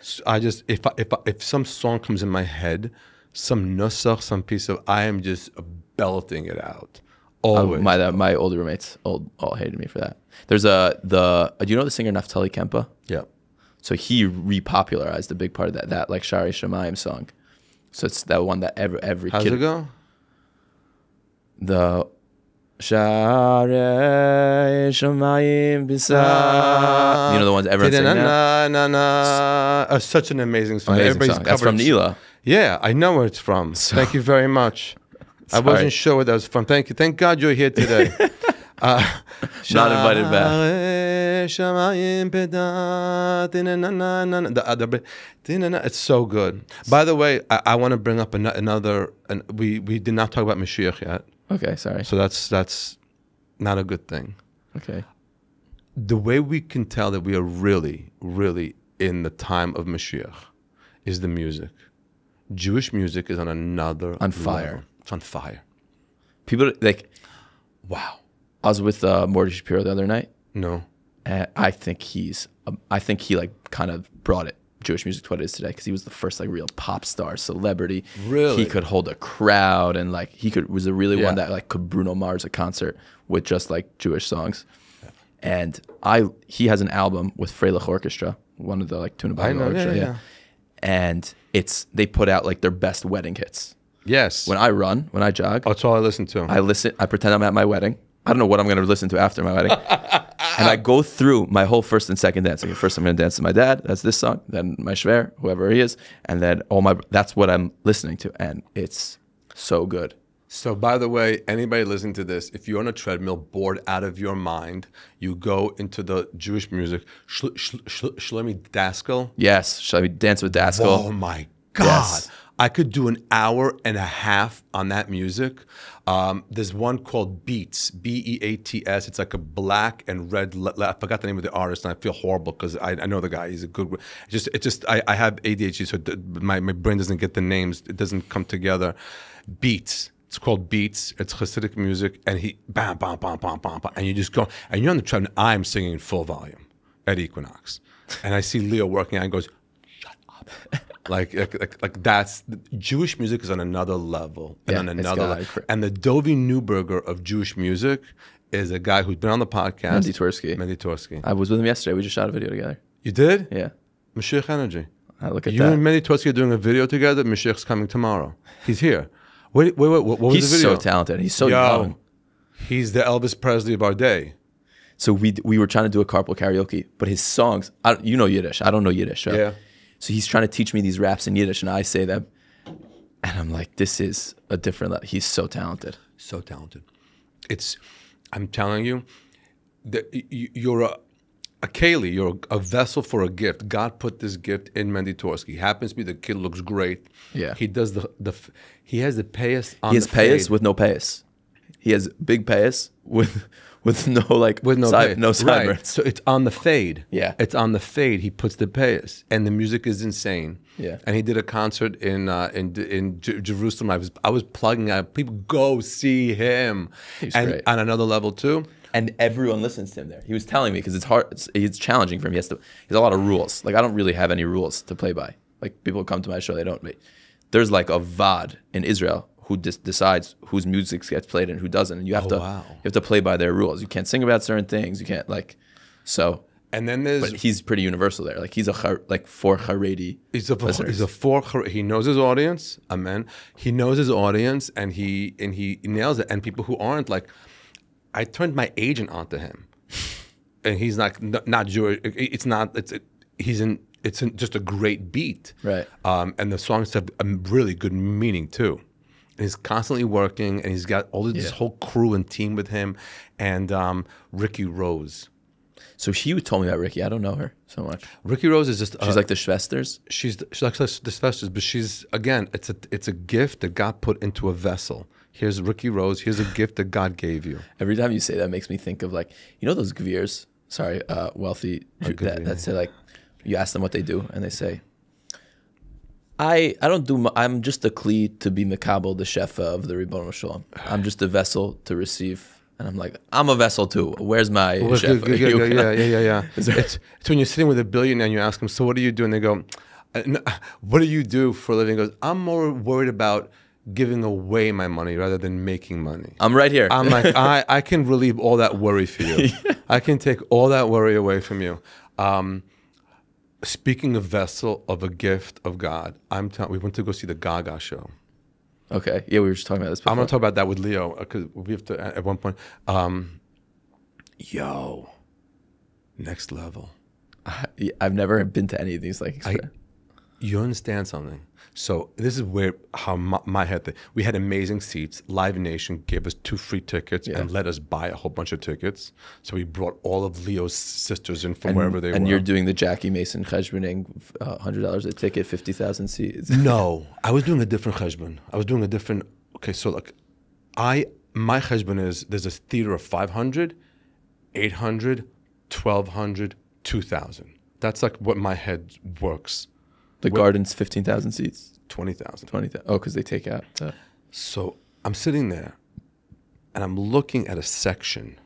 So I just, if some song comes in my head, some nusach, some piece of, I am just belting it out. Always. My older roommates all hated me for that. There's do you know the singer Naftali Kempa? Yeah. So he repopularized a big part of that like Shari Shamayim song. So it's that one that every How's kid. How's it go? The Shari Shamayim Bisa. You know the ones everyone's singing now? Such an amazing song. Amazing song. That's from Neila. Yeah, I know where it's from. Thank you very much. I wasn't sure where that was from. Thank you. Thank God you're here today. Not invited back. It's so good. By the way, I want to bring up another. We did not talk about Mashiach yet. Okay, sorry. So that's not a good thing. Okay. The way we can tell that we are really, really in the time of Mashiach is the music. Jewish music is on another fire. Level. It's on fire. People like, wow. I was with Mordechai Shapiro the other night. No. And I think he like kind of brought it, Jewish music, to what it is today, because he was the first like real pop star celebrity. Really? He could hold a crowd, and like was the really one that like could Bruno Mars a concert with just like Jewish songs. Yeah. And he has an album with Freilich Orchestra, one of the like Tuna Orchestra. Yeah. And they put out like their best wedding hits. Yes. When I jog. Oh, that's all I listen to. I pretend I'm at my wedding. I don't know what I'm going to listen to after my wedding. And I go through my whole first and second dance. Like first I'm going to dance to my dad. That's this song. Then my shver, whoever he is. And then that's what I'm listening to. And it's so good. So by the way, anybody listening to this, if you're on a treadmill, bored out of your mind, you go into the Jewish music. Shlomi Daskal. Yes. Shlomi Dance with Daskal. Oh my God. Yes. I could do an hour and a half on that music. There's one called Beats, Beats. It's like a black and red. I forgot the name of the artist, and I feel horrible because I know the guy. He's a good. I have ADHD, so my brain doesn't get the names. It doesn't come together. Beats. It's called Beats. It's Hasidic music, and he bam, bam, bam, bam, bam, bam, and you just go, and you're on the treadmill. I'm singing in full volume at Equinox, and I see Leo working out and goes, "Shut up." Like that's Jewish music is on another level and on another level. And the Dovie Neuberger of Jewish music is a guy who's been on the podcast. Mendy Tversky. I was with him yesterday. We just shot a video together. You did? Yeah. Mashiach energy. I look at you that. And Mendy Tversky are doing a video together. Mashiach's coming tomorrow. He's here. Wait. What was He's the video? so talented. He's so young. He's the Elvis Presley of our day. So we were trying to do a carpool karaoke, but his songs, you know Yiddish. I don't know Yiddish. Right? Yeah. So he's trying to teach me these raps in Yiddish, and I say them. And I'm like, this is a different level. He's so talented. So talented. I'm telling you, you're a keli, you're a vessel for a gift. God put this gift in Mendy Tversky. Happens to be the kid looks great. Yeah. He does he has the payas on the He has payas with no payas. He has big payas with no like no sideburns. Right. So it's on the fade. Yeah. It's on the fade. He puts the payas, and the music is insane. Yeah. And he did a concert in Jerusalem. I was plugging out. People go see him. He's and great. On another level too. And everyone listens to him there. He was telling me because it's hard. It's challenging for him. He has a lot of rules. Like I don't really have any rules to play by. Like people come to my show, they don't. There's like a VAD in Israel who decides whose music gets played and who doesn't, and you have to play by their rules. You can't sing about certain things. You can't so. And then there's... But he's pretty universal there. Like he's for Haredi. He's a for... He knows his audience. Amen. He knows his audience, and he nails it. And people who aren't, like... I turned my agent onto him. And he's not Jewish. It's just a great beat. Right. And the songs have a really good meaning too. And he's constantly working, and he's got all this whole crew and team with him. And Ricky Rose. So she told me about Ricky. I don't know her so much. Ricky Rose is just... she's like the Schwesters? She's like the Schwesters, but she's, again, it's a gift that God put into a vessel. Here's Ricky Rose. Here's a gift that God gave you. Every time you say that, makes me think of like, you know those gvirs? Sorry, wealthy, that say like, you ask them what they do, and they say, I don't do, I'm just a kli to be Mekabel, the shefa of the Ribono Shalom. I'm just a vessel to receive. And I'm like, I'm a vessel too. Where's my shefa? Yeah. It's when you're sitting with a billionaire and you ask them, so what do you do? And they go, what do you do for a living? He goes, I'm more worried about giving away my money rather than making money. I'm right here. I'm like, I can relieve all that worry for you. I can take all that worry away from you. Speaking of vessel, of a gift of God, we went to go see the Gaga show. Okay. Yeah, we were just talking about this before. I'm going to talk about that with Leo, because we have to, at one point, next level. I've never been to any of these. You understand something? So this is how my head thing. We had amazing seats. Live Nation gave us 2 free tickets and let us buy a whole bunch of tickets. So we brought all of Leo's sisters in from wherever they were. And you're doing the Jackie Mason cheshboning, $100 a ticket, 50,000 seats. No, I was doing a different cheshbon. I was doing a different. Okay, so like, my cheshbon is there's a theater of 500, 800, 1,200, 2,000. That's like what my head works. The Garden's 15,000 seats. 20,000. 20,000. Oh, because they take out. So I'm sitting there, and I'm looking at a section,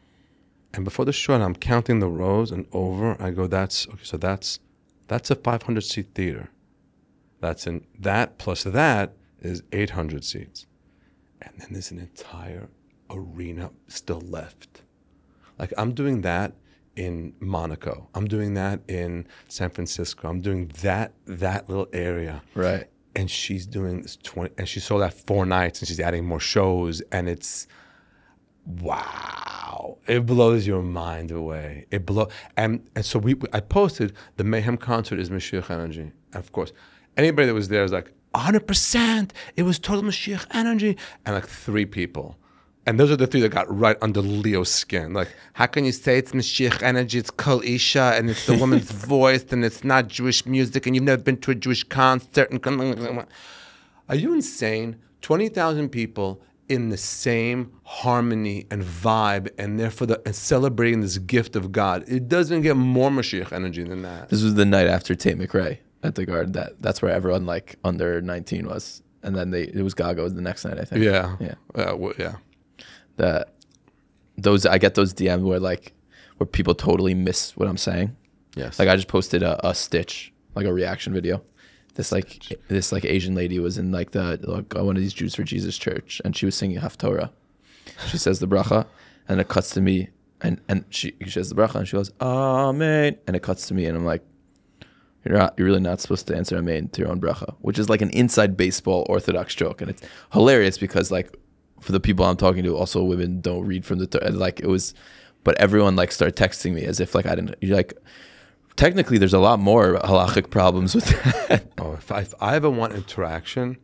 and before the show, I'm counting the rows and over. I go, that's a 500 seat theater. That's in that plus that is 800 seats, and then there's an entire arena still left. Like I'm doing that in Monaco. I'm doing that in San Francisco. I'm doing that little area. Right. And she's doing this 20, and she sold out 4 nights, and she's adding more shows, and it's, wow. It blows your mind away. And so I posted the Mayhem concert is Mashiach energy. And of course, anybody that was there was like, 100%, it was total Mashiach energy. And like 3 people. And those are the 3 that got right under Leo's skin. Like, how can you say it's Mashiach energy, it's Kol Isha, and it's the woman's voice, and it's not Jewish music, and you've never been to a Jewish concert? Are you insane? 20,000 people in the same harmony and vibe, and therefore and celebrating this gift of God. It doesn't get more Mashiach energy than that. This was the night after Tate McRae at the Garden. That's where everyone like under 19 was. And then it was Gaga the next night, I think. Yeah. Yeah. I get those DMs where people totally miss what I'm saying. Yes. Like I just posted a stitch, like a reaction video. This Asian lady was in one of these Jews for Jesus church, and she was singing Haftorah. She says the bracha, and it cuts to me, and she says the bracha, and she goes Amen, and it cuts to me, and I'm like, you're really not supposed to answer Amen to your own bracha, which is like an inside baseball Orthodox joke, and it's hilarious because like, for the people I'm talking to, also women don't read from the Torah. Like it was, but everyone like started texting me as if like I didn't. You're like, technically, there's a lot more halachic problems with that. Oh, if I ever want interaction,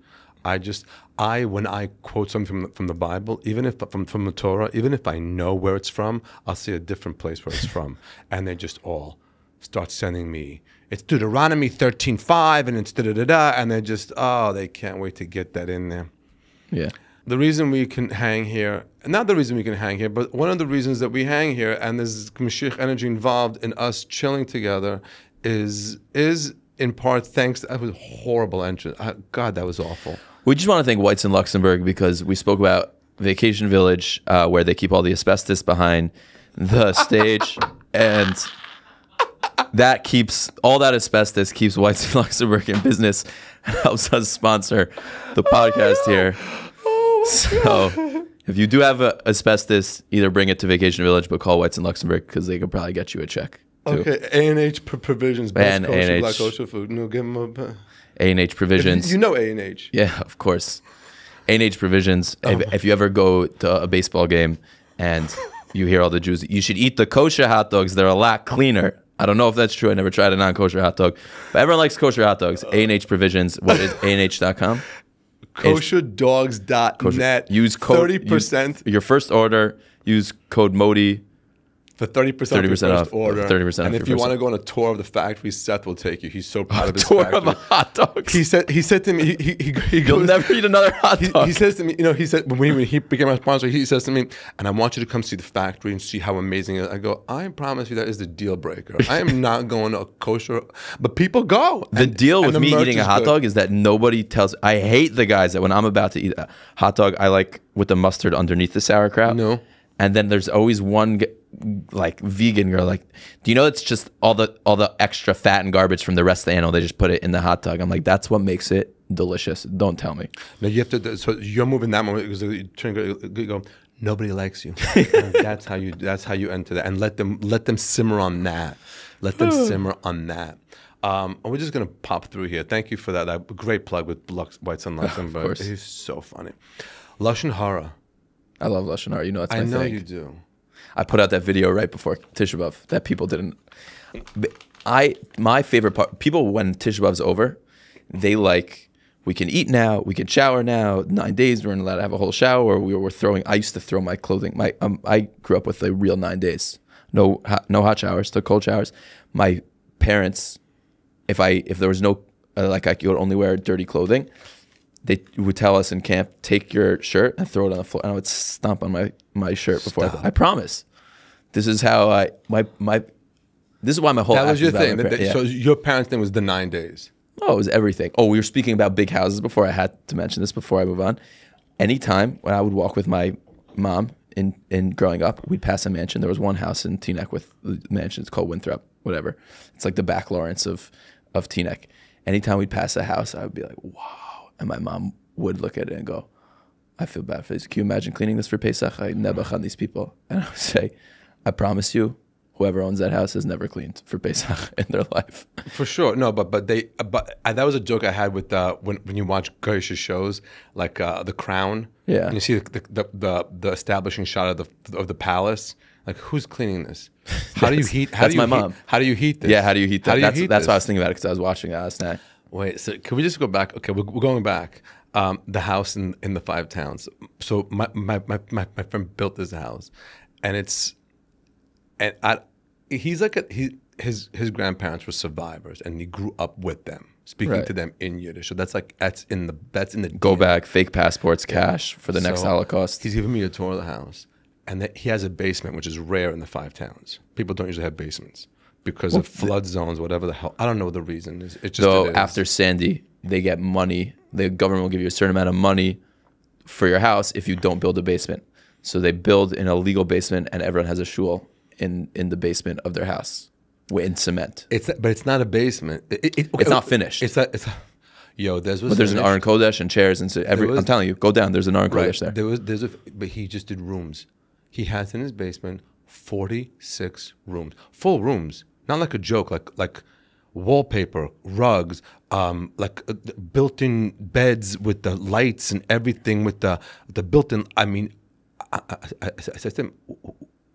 when I quote something from the Bible, even if from the Torah, even if I know where it's from, I'll see a different place where it's from, and they just all start sending me. It's Deuteronomy 13:5, and it's da-da-da-da, and they just they can't wait to get that in there. Yeah. The reason we can hang here, not the reason we can hang here, but one of the reasons that we hang here, and there's Mashiach energy involved in us chilling together, is in part thanks. That was a horrible entrance. God, that was awful. We just want to thank Whites in Luxembourg because we spoke about Vacation Village, where they keep all the asbestos behind the stage, and that asbestos keeps Whites in Luxembourg in business and helps us sponsor the podcast here. So if you do have asbestos, either bring it to Vacation Village, but call Whites in Luxembourg because they could probably get you a check. too. Okay, A&H Provisions, best And kosher, A&H. black kosher food. No, give them a... A&H Provisions. You know A&H. Yeah, of course. A&H Provisions. If you ever go to a baseball game and you hear all the Jews, you should eat the kosher hot dogs. They're a lot cleaner. I don't know if that's true. I never tried a non-kosher hot dog. But everyone likes kosher hot dogs. A&H Provisions. What is A&H.com? Kosherdogs.net. Use code 30%. Your first order, use code MODI. For 30% off your first order. 30% and off if your you first want to go on a tour of the factory, Seth will take you. He's so proud of his tour factory. of a hot dogs. He said to me, he You'll goes, never eat another hot dog. He says to me, he said when he became my sponsor, he says to me, and I want you to come see the factory and see how amazing it is. I go, I promise you that is the deal breaker. I am not going to a kosher, but people go. The deal with the me merch eating a is hot good. dog is that nobody tells. I hate the guys that when I'm about to eat a hot dog, I like with the mustard underneath the sauerkraut. No. And then there's always one like vegan girl like, do you know it's just all the extra fat and garbage from the rest of the animal? They just put it in the hot dog. I'm like, that's what makes it delicious. Don't tell me. No, you have to. So you're moving that moment because you turn and go. Nobody likes you. That's how you enter that, and let them simmer on that. Let them simmer on that. And we're just gonna pop through here. Thank you for that great plug with White Sun Luxembourg. He's so funny. Lashon Hara. I love Lashon Hara. You know that's my thing. I know you do. I put out that video right before Tisha B'Av that people didn't. My favorite part. People when Tisha B'Av's over, they like. We can eat now. We can shower now. 9 days, we're not allowed to have a whole shower. We were throwing. I used to throw my clothing. I grew up with the real 9 days. No hot showers. The cold showers. My parents, if there was no like I could only wear dirty clothing, they would tell us in camp, take your shirt and throw it on the floor, and I would stomp on my shirt before. I promise. This is how This is why my whole. That was your thing. Yeah. So your parents' thing was the 9 days. Oh, it was everything. Oh, we were speaking about big houses before. I had to mention this before I move on. Anytime when I would walk with my mom in growing up, we'd pass a mansion. There was one house in Teaneck with the mansion. It's called Winthrop, whatever. It's like the back Lawrence of Teaneck. Anytime we'd pass a house, I would be like, wow. And my mom would look at it and go, I feel bad for this. Can you imagine cleaning this for Pesach? I never on these people. And I would say, I promise you, whoever owns that house has never cleaned for Pesach in their life. For sure, no, but that was a joke I had with when you watch Gersh's shows like The Crown. Yeah, and you see the establishing shot of the palace. Like, who's cleaning this? How do you heat? That's my mom. How do you heat this? Yeah, how do you heat that? That's why I was thinking about it because I was watching that last night. Wait, so can we just go back? Okay, we're going back. The house in the Five Towns. So my friend built this house, and he's like his grandparents were survivors, and he grew up with them, speaking to them in Yiddish. So that's in the go back, fake passports, cash for the next Holocaust. He's giving me a tour of the house, and he has a basement, which is rare in the Five Towns. People don't usually have basements because of flood zones, whatever the hell. I don't know what the reason is. It just so after Sandy, they get money. The government will give you a certain amount of money for your house if you don't build a basement. So they build in a legal basement, and everyone has a shul in the basement of their house in cement. But it's not a basement. It's not finished. There's an Aron Kodesh and chairs and I'm telling you, go down. There's an Aron Kodesh there. But he just did rooms. He has in his basement 46 rooms, full rooms. Not like a joke, like wallpaper, rugs, built-in beds with the lights and everything with the built-in. I mean, I said to him,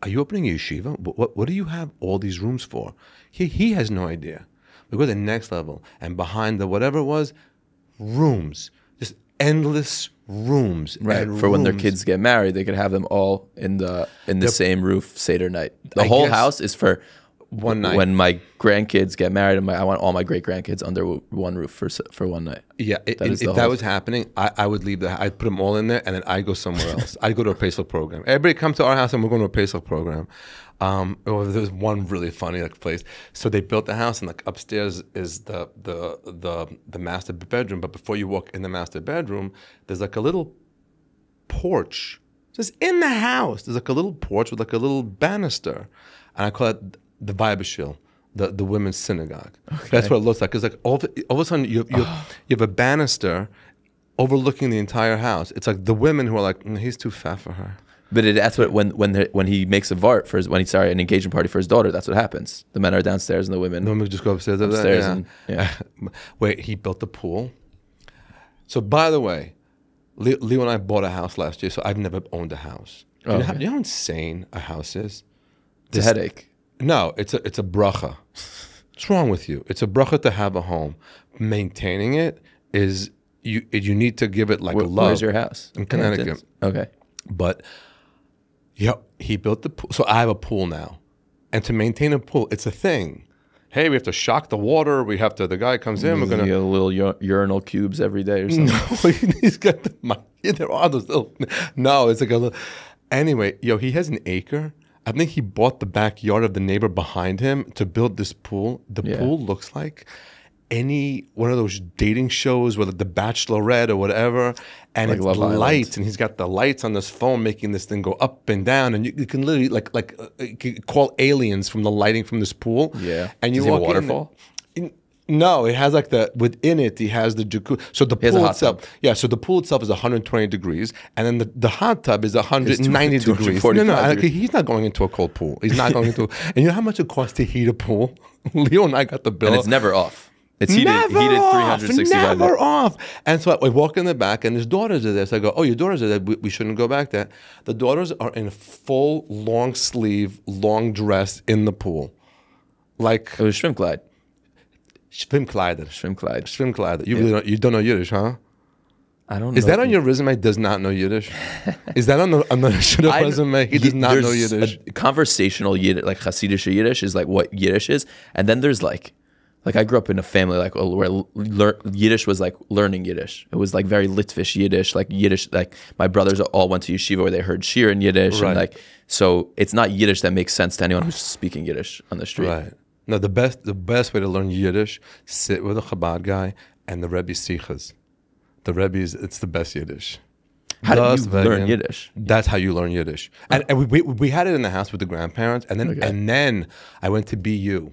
are you opening a yeshiva? What do you have all these rooms for? He has no idea. We go to the next level, and behind the whatever it was, rooms, just endless rooms. Right, for when their kids get married, they could have them all in the same roof Seder night. The whole house is for one night. When my grandkids get married, I want all my great grandkids under one roof for one night. Yeah, if that was happening, I would leave I'd put them all in there, and then I'd go somewhere else. I'd go to a Pesach program. Everybody come to our house, and we're going to a Pesach program. There was one really funny place. So they built the house, and upstairs is the master bedroom. But before you walk in the master bedroom, there's a little porch. Just in the house, there's a little porch with a little banister, and I call it the Weibeshul, the women's synagogue. Okay. That's what it looks like. It's all of a sudden you have a banister overlooking the entire house. It's like the women who are like, he's too fat for her. But that's what when he makes a vart for his an engagement party for his daughter, that's what happens. The men are downstairs and the women just go upstairs. And, Wait, he built the pool. So by the way, Leo and I bought a house last year. So I've never owned a house. You know how insane a house is? It's a headache. No, it's a bracha. What's wrong with you? It's a bracha to have a home. Maintaining it is you need to give it like a love. Where's your house? In Connecticut. Okay. But he built the pool. So I have a pool now. And to maintain a pool, it's a thing. Hey, we have to shock the water. We have to, the guy comes in, we're going to... little urinal cubes every day or something. No, he's got there are those little... No, it's like a little... Anyway, he has an acre. I think he bought the backyard of the neighbor behind him to build this pool. The pool looks like any one of those dating shows, whether The Bachelorette or whatever, and like it's lights, and he's got the lights on this phone making this thing go up and down, and you can literally you can call aliens from the lighting from this pool. Yeah, and you walk walk in. Waterfall. No, it has within it. He has the jacuzzi. So the pool itself, so the pool itself is 120 degrees, and then the hot tub is 190 degrees. No, he's not going into a cold pool. He's not going into. And you know how much it costs to heat a pool? Leo and I got the bill, and it's never off. It's heated 365 never days. off. And so I walk in the back, and his daughters are there. So I go, "Oh, your daughters are there. We shouldn't go back there." The daughters are in full long sleeve, long dress in the pool, like it was Schwimmkleid. Schwimmkleider. You don't know Yiddish, huh? I don't know. Is that on your resume? Does not know Yiddish? Is that on the resume? He does not know Yiddish. Conversational Yiddish, like Hasidic Yiddish, is like what Yiddish is, and then there's like I grew up in a family where Yiddish was like learning Yiddish. It was like very Litvish Yiddish, like Yiddish. Like my brothers all went to yeshiva where they heard shir in Yiddish, right. And so it's not Yiddish that makes sense to anyone who's speaking Yiddish on the street. Right. No, the best way to learn Yiddish, sit with a Chabad guy and the Rebbe Sichas. The Rebbe's, it's the best Yiddish. How do you learn Yiddish? That's how you learn Yiddish. And we had it in the house with the grandparents, and then I went to BU,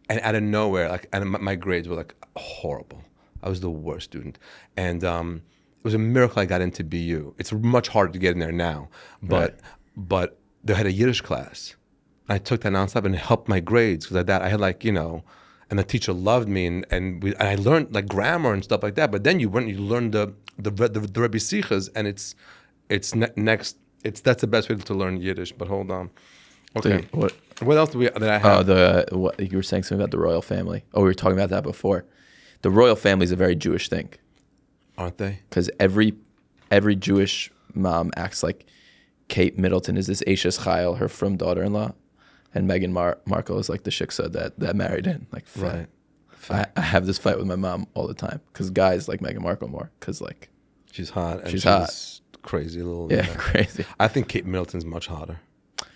and out of nowhere, and my grades were horrible. I was the worst student, and it was a miracle I got into BU. It's much harder to get in there now, but they had a Yiddish class. I took that nonstop and it helped my grades because I had and the teacher loved me and I learned grammar and stuff like that. But then you learn the Rebbe Sichas, and that's the best way to learn Yiddish. But hold on, okay. So what else did I have? You were saying something about the royal family. Oh, we were talking about that before. The royal family is a very Jewish thing, aren't they? Because every Jewish mom acts like Kate Middleton is this Ashes Chayil, her from daughter-in-law. And Meghan Markle is like the shiksa that married in. Right. I have this fight with my mom all the time because guys like Meghan Markle more because she's hot. And she's hot. Crazy little. Yeah, crazy. I think Kate Middleton's much hotter.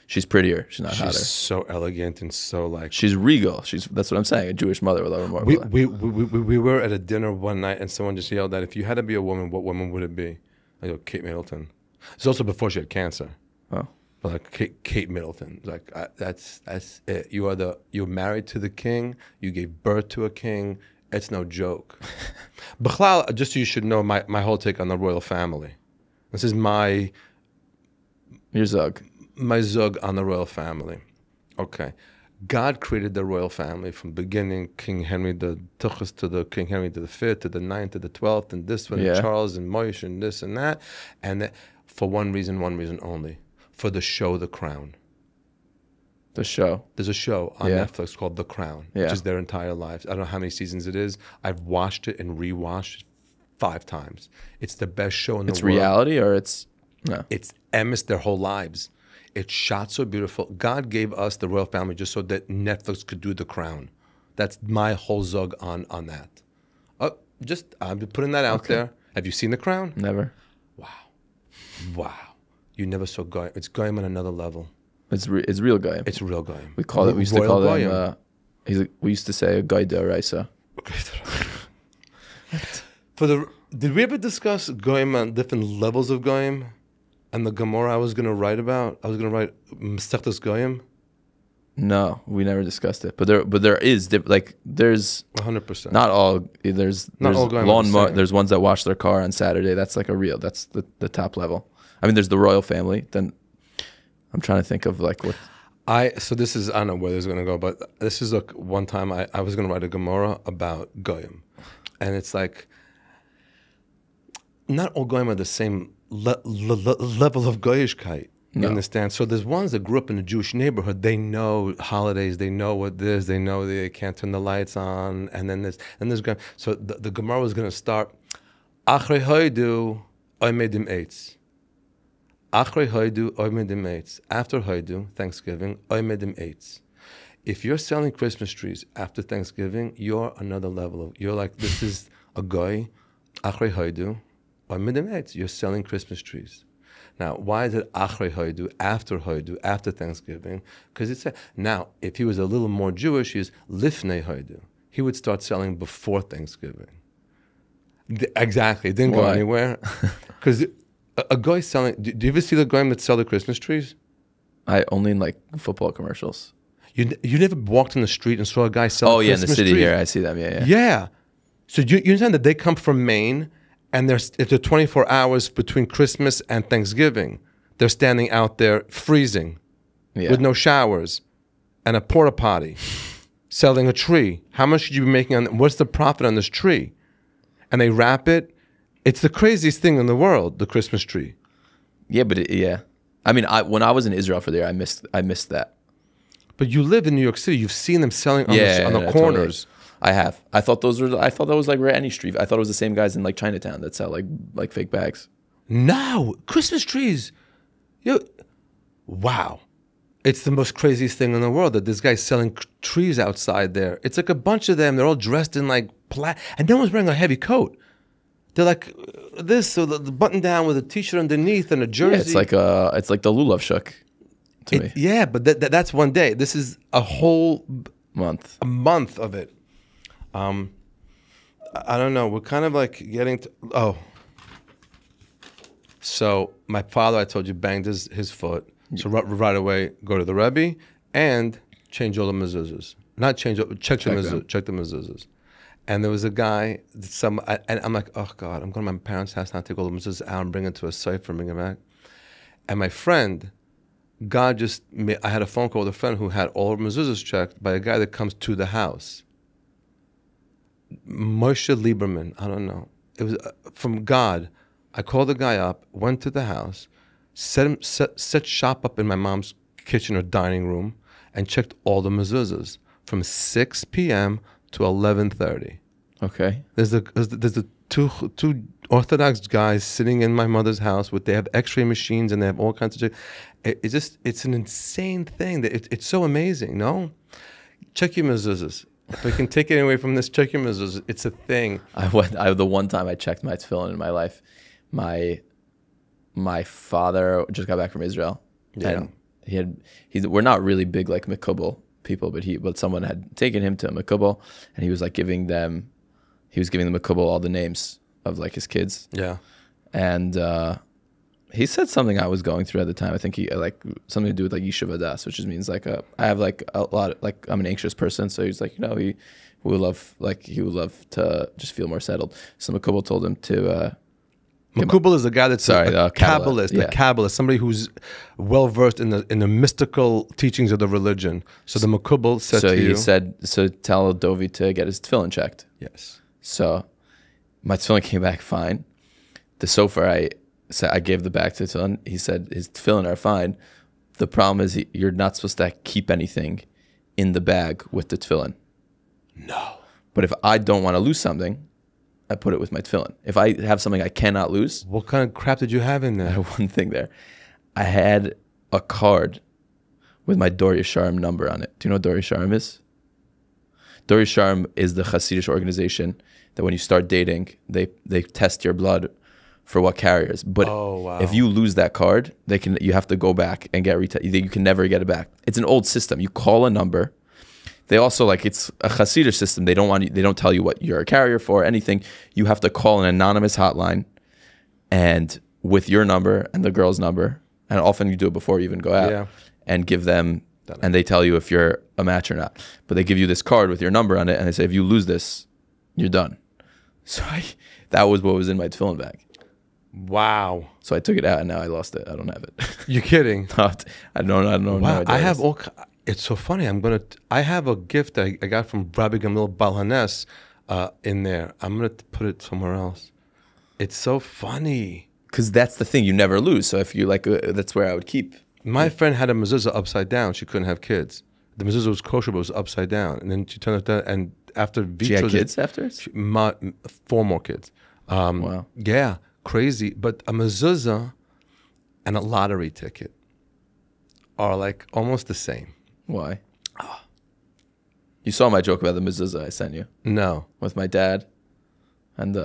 She's prettier. She's not hotter. She's so elegant and so She's regal. That's what I'm saying. A Jewish mother would love her more. We were at a dinner one night and someone just yelled that if you had to be a woman, what woman would it be? I go, Kate Middleton. It's also before she had cancer. Oh. But Kate Middleton, that's it. You're married to the king. You gave birth to a king. It's no joke. B'chlal, just so you should know my whole take on the royal family. This is your zug. My zug on the royal family. Okay, God created the royal family from the beginning. King Henry the Tuchus to the King Henry the V to the 9th to the 12th, and this one, and Charles and Moshe and this and that, and for one reason only. For the show The Crown. The show? There's a show on Netflix called The Crown, which is their entire lives. I don't know how many seasons it is. I've watched it and rewatched it 5 times. It's the best show in the world. It's reality or it's... No. It's Emmis, their whole lives. It's shot so beautiful. God gave us the royal family just so that Netflix could do The Crown. That's my whole zug on that. I'm putting that out there. Have you seen The Crown? Never. Wow. You never saw Goyim. It's Goyim on another level. It's real Goyim. It's real Goyim. We used to call them. We used to say a Goy D'Oraisa. Did we ever discuss Goyim on different levels of Goyim? And the Gemara I was going to write Masechtas Goyim. No, we never discussed it. But there is there's 100%. Not all. There's all Goyim. There's ones that wash their car on Saturday. That's that's the top level. I mean, there's the royal family. Then I'm trying to think of like what. So this is, I don't know where this is going to go, but this is like one time I was going to write a Gemara about Goyim. And it's like, not all Goyim are the same level of Goyishkeit. You understand? So there's ones that grew up in a Jewish neighborhood. They know holidays. They know what this. They know they can't turn the lights on. And then there's so the Gemara was going to start. Achrei hoidu oimedim eitz. Achrei hoidu oimedim eitz. After hoidu, Thanksgiving, oimedim eitz. If you're selling Christmas trees after Thanksgiving, you're another level. You're like, this is a goy. Achrei hoidu oimedim eitz. You're selling Christmas trees. Now, why is it Achrei Hoidu, after Thanksgiving? Because it's now, if he was a little more Jewish, he's Lifnei Hoidu. He would start selling before Thanksgiving. Exactly. It didn't go anywhere. Because a guy selling, do you ever see the guy that sell the Christmas trees? I only in like football commercials. You never walked in the street and saw a guy selling Christmas trees? In the city here, I see them, yeah. Yeah. So you understand that they come from Maine, and it's 24 hours between Christmas and Thanksgiving. They're standing out there freezing with no showers and a porta potty selling a tree. How much should you be making on? What's the profit on this tree? And they wrap it. It's the craziest thing in the world, the Christmas tree. Yeah, but I mean, when I was in Israel for the year, I missed that. But you live in New York City. You've seen them selling on the corners. Totally. I have. I thought that was like any street. I thought it was the same guys in like Chinatown that sell like fake bags. No, Christmas trees. Wow. It's the most craziest thing in the world that this guy's selling trees outside there. It's like a bunch of them. They're all dressed in like and no one's wearing a heavy coat. They're like this, so the button down with a t-shirt underneath and a jersey. Yeah, it's like the Lulav Shuk to me. Yeah, but that's one day. This is a whole month. A month of it. I don't know. We're kind of like getting to. So my father, I told you, banged his foot. So right away, go to the Rebbe and change all the mezuzahs. Not change, check the mezuzahs. And there was a guy, and I'm like, oh God, I'm going to my parents' house now, take all the mezuzahs out and bring it to a cipher and bring it back. And my friend, I had a phone call with a friend who had all the mezuzahs checked by a guy that comes to the house. Moshe Lieberman, I don't know. It was from God. I called the guy up, went to the house, set shop up in my mom's kitchen or dining room, and checked all the mezuzahs from 6 p.m. to 11:30. Okay. There's the two Orthodox guys sitting in my mother's house they have X-ray machines and they have all kinds of. It's an insane thing. It's so amazing. No, check your mezuzahs. If I can take it away from this, check your mezuzahs. It's a thing. The one time I checked my tefillin in my life, my father just got back from Israel. Yeah. And we're not really big like Mikubal people, but someone had taken him to Mikubal, and he was giving the Mikubal all the names of like his kids. Yeah. And he said something I was going through at the time. I think he something to do with like Yishuv Adas, which just means I have like a lot I'm an anxious person. So he's like, he would love to just feel more settled. So Makubal told him to. Makubal is a guy that's a Kabbalist, a Kabbalist, somebody who's well versed in the mystical teachings of the religion. So the Makubal said to you. So he said, tell Dovie to get his tefillin checked. Yes. So my tefillin came back fine. The sofer I gave the bag to tefillin. He said his tefillin are fine. The problem is you're not supposed to keep anything in the bag with the tefillin. No. But if I don't want to lose something, I put it with my tefillin. If I have something I cannot lose. What kind of crap did you have in there? I had one thing there. I had a card with my Dor Yesharim number on it. Do you know what Dor Yesharim is? Dor Yesharim is the Hasidic organization that when you start dating, they test your blood for what carriers. But if you lose that card, you have to go back and get you can never get it back. It's an old system. You call a number. They also it's a Hasidic system. They don't tell you what you're a carrier for, anything. You have to call an anonymous hotline, and with your number and the girl's number, and often you do it before you even go out, and give them, and they tell you if you're a match or not. But they give you this card with your number on it, and they say if you lose this, you're done. So that was what was in my tefillin bag. Wow. So I took it out and now I lost it. I don't have it. You're kidding? I don't know. Wow. I have all. It's so funny. I have a gift that I got from Rabbi Gamliel Balhanes in there. I'm gonna put it somewhere else. It's so funny. Because that's the thing, you never lose. So if you like, that's where I would keep. My friend had a mezuzah upside down. She couldn't have kids. The mezuzah was kosher, but it was upside down. And then she turned it down. And after She had kids after? 4 more kids. Wow. Yeah, crazy. But a mezuzah and a lottery ticket are like almost the same. Why? You saw my joke about the mezuzah I sent you No. with my dad and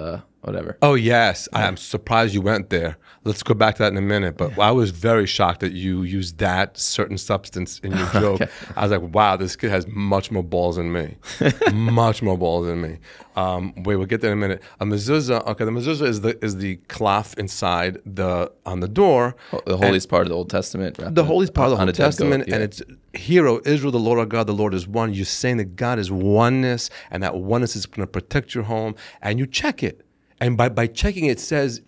whatever. Oh, yes. I am surprised you went there. Let's go back to that in a minute. But I was very shocked that you used that certain substance in your joke. Okay. I was like, wow, this kid has much more balls than me. Much more balls than me. Wait, we'll get there in a minute. A mezuzah, okay, the mezuzah is the cloth inside on the door. The holiest part of the Old Testament. The holiest part of the on Old a dead Testament, goat, yeah. and it's hero, Israel, the Lord our God, the Lord is one. You're saying that God is oneness, and that oneness is going to protect your home, and you check it. And by checking it says,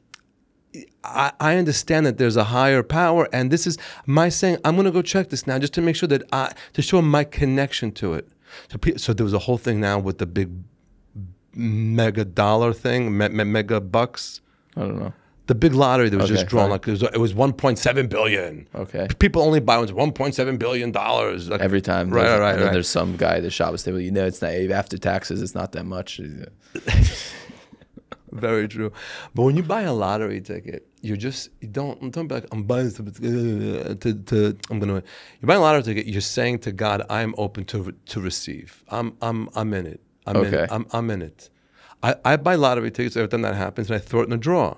I understand that there's a higher power, and this is my saying, I'm going to go check this now just to make sure that to show my connection to it. So there was a whole thing now with the big mega dollar thing, mega bucks. I don't know. The big lottery that was Okay, just drawn, fine. like it was 1.7 billion. Okay. People only buy ones $1.7 billion. Like, Every time. Right. And then there's some guy at the Shabbos table, it's not, after taxes, it's not that much. Very true. But when you buy a lottery ticket, you don't be like, I'm buying something I'm gonna. You buy a lottery ticket, you're saying to God, I'm open to receive. I'm in it. I'm in it. I buy lottery tickets every time that happens, and I throw it in the drawer.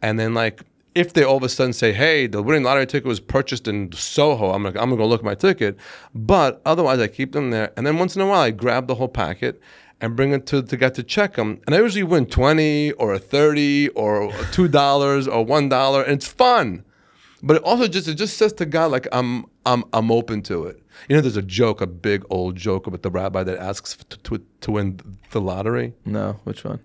And then like if they all of a sudden say, hey, the winning lottery ticket was purchased in Soho, I'm gonna go look at my ticket. But otherwise I keep them there. And then once in a while I grab the whole packet and bring it to get to check them. And I usually win 20 or a 30 or $2 or $1, and it's fun. But it just says to God, like, I'm open to it. You know, there's a joke, a big old joke about the rabbi that asks to win the lottery. No, which one?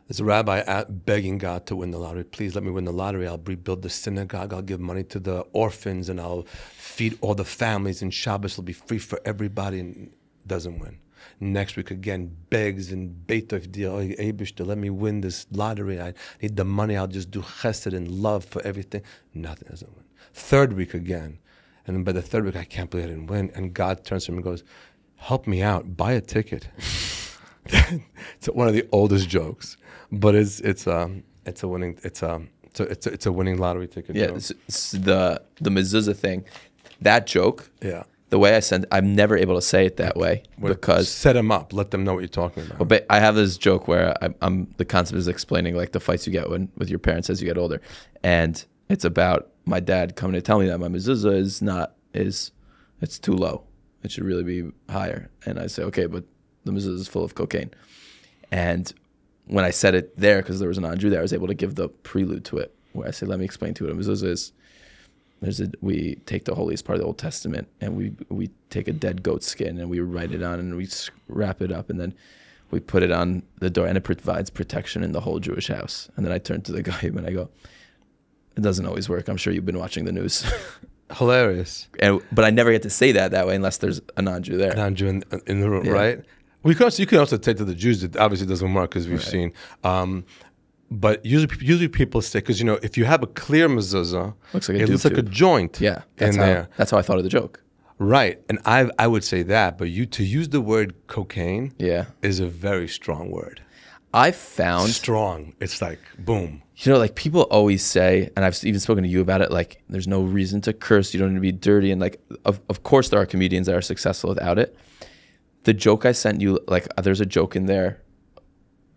There's a rabbi begging God to win the lottery. Please let me win the lottery. I'll rebuild the synagogue. I'll give money to the orphans, and I'll feed all the families, and Shabbos will be free for everybody, and doesn't win. Next week again, begs and Beethoven, to let me win this lottery. I need the money. I'll just do chesed and love for everything. Nothing, doesn't win. Third week again. And then by the third week, I can't believe I didn't win. And God turns to him and goes, help me out. Buy a ticket. It's one of the oldest jokes, but it's a winning lottery ticket. Yeah, joke. it's the mezuzah thing. That joke. Yeah. The way I send, I'm never able to say it that way because set them up, let them know what you're talking about. But I have this joke where I'm the concept is explaining like the fights you get with your parents as you get older, and it's about my dad coming to tell me that my mezuzah it's too low. It should really be higher. And I say, okay, but the mezuzah is full of cocaine. And when I said it there, because there was a non-Jew there, I was able to give the prelude to it, where I said, let me explain to it. A mezuzah is. We take the holiest part of the Old Testament and we take a dead goat skin and we write it on and we wrap it up and then we put it on the door and it provides protection in the whole Jewish house. And then I turn to the guy and I go, it doesn't always work. I'm sure you've been watching the news. Hilarious. But I never get to say that way unless there's a non-Jew there. A non-Jew in the room, yeah. Right? You can also take to the Jews. It obviously doesn't work because we've seen. But usually people say, because if you have a clear mezuzah, it looks like a joint. Yeah, there. That's how I thought of the joke. Right, and I would say that, but to use the word cocaine, is a very strong word. I found strong. It's like boom. Like people always say, and I've even spoken to you about it. Like, there's no reason to curse. You don't need to be dirty, and like, of course, there are comedians that are successful without it. The joke I sent you, like, there's a joke in there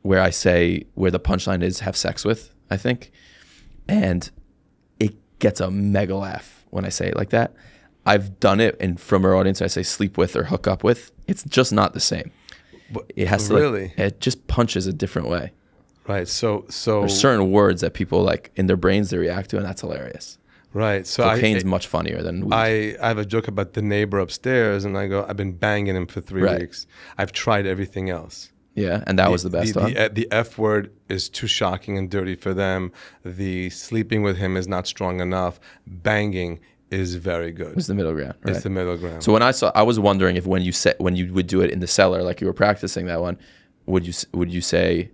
where I say where the punchline is have sex with, I think. And it gets a mega laugh when I say it like that. I've done it, and from our audience, I say sleep with or hook up with. It's just not the same. It has to really. It just punches a different way. Right. So there's certain words that people like in their brains they react to, and that's hilarious. Right. So cocaine's much funnier than weed. I have a joke about the neighbor upstairs, and I go, I've been banging him for 3 weeks. I've tried everything else. Yeah, and that was the best one. The F word is too shocking and dirty for them. The sleeping with him is not strong enough. Banging is very good. It's the middle ground. Right? It's the middle ground. So I was wondering if when you would do it in the cellar, like you were practicing that one, would you say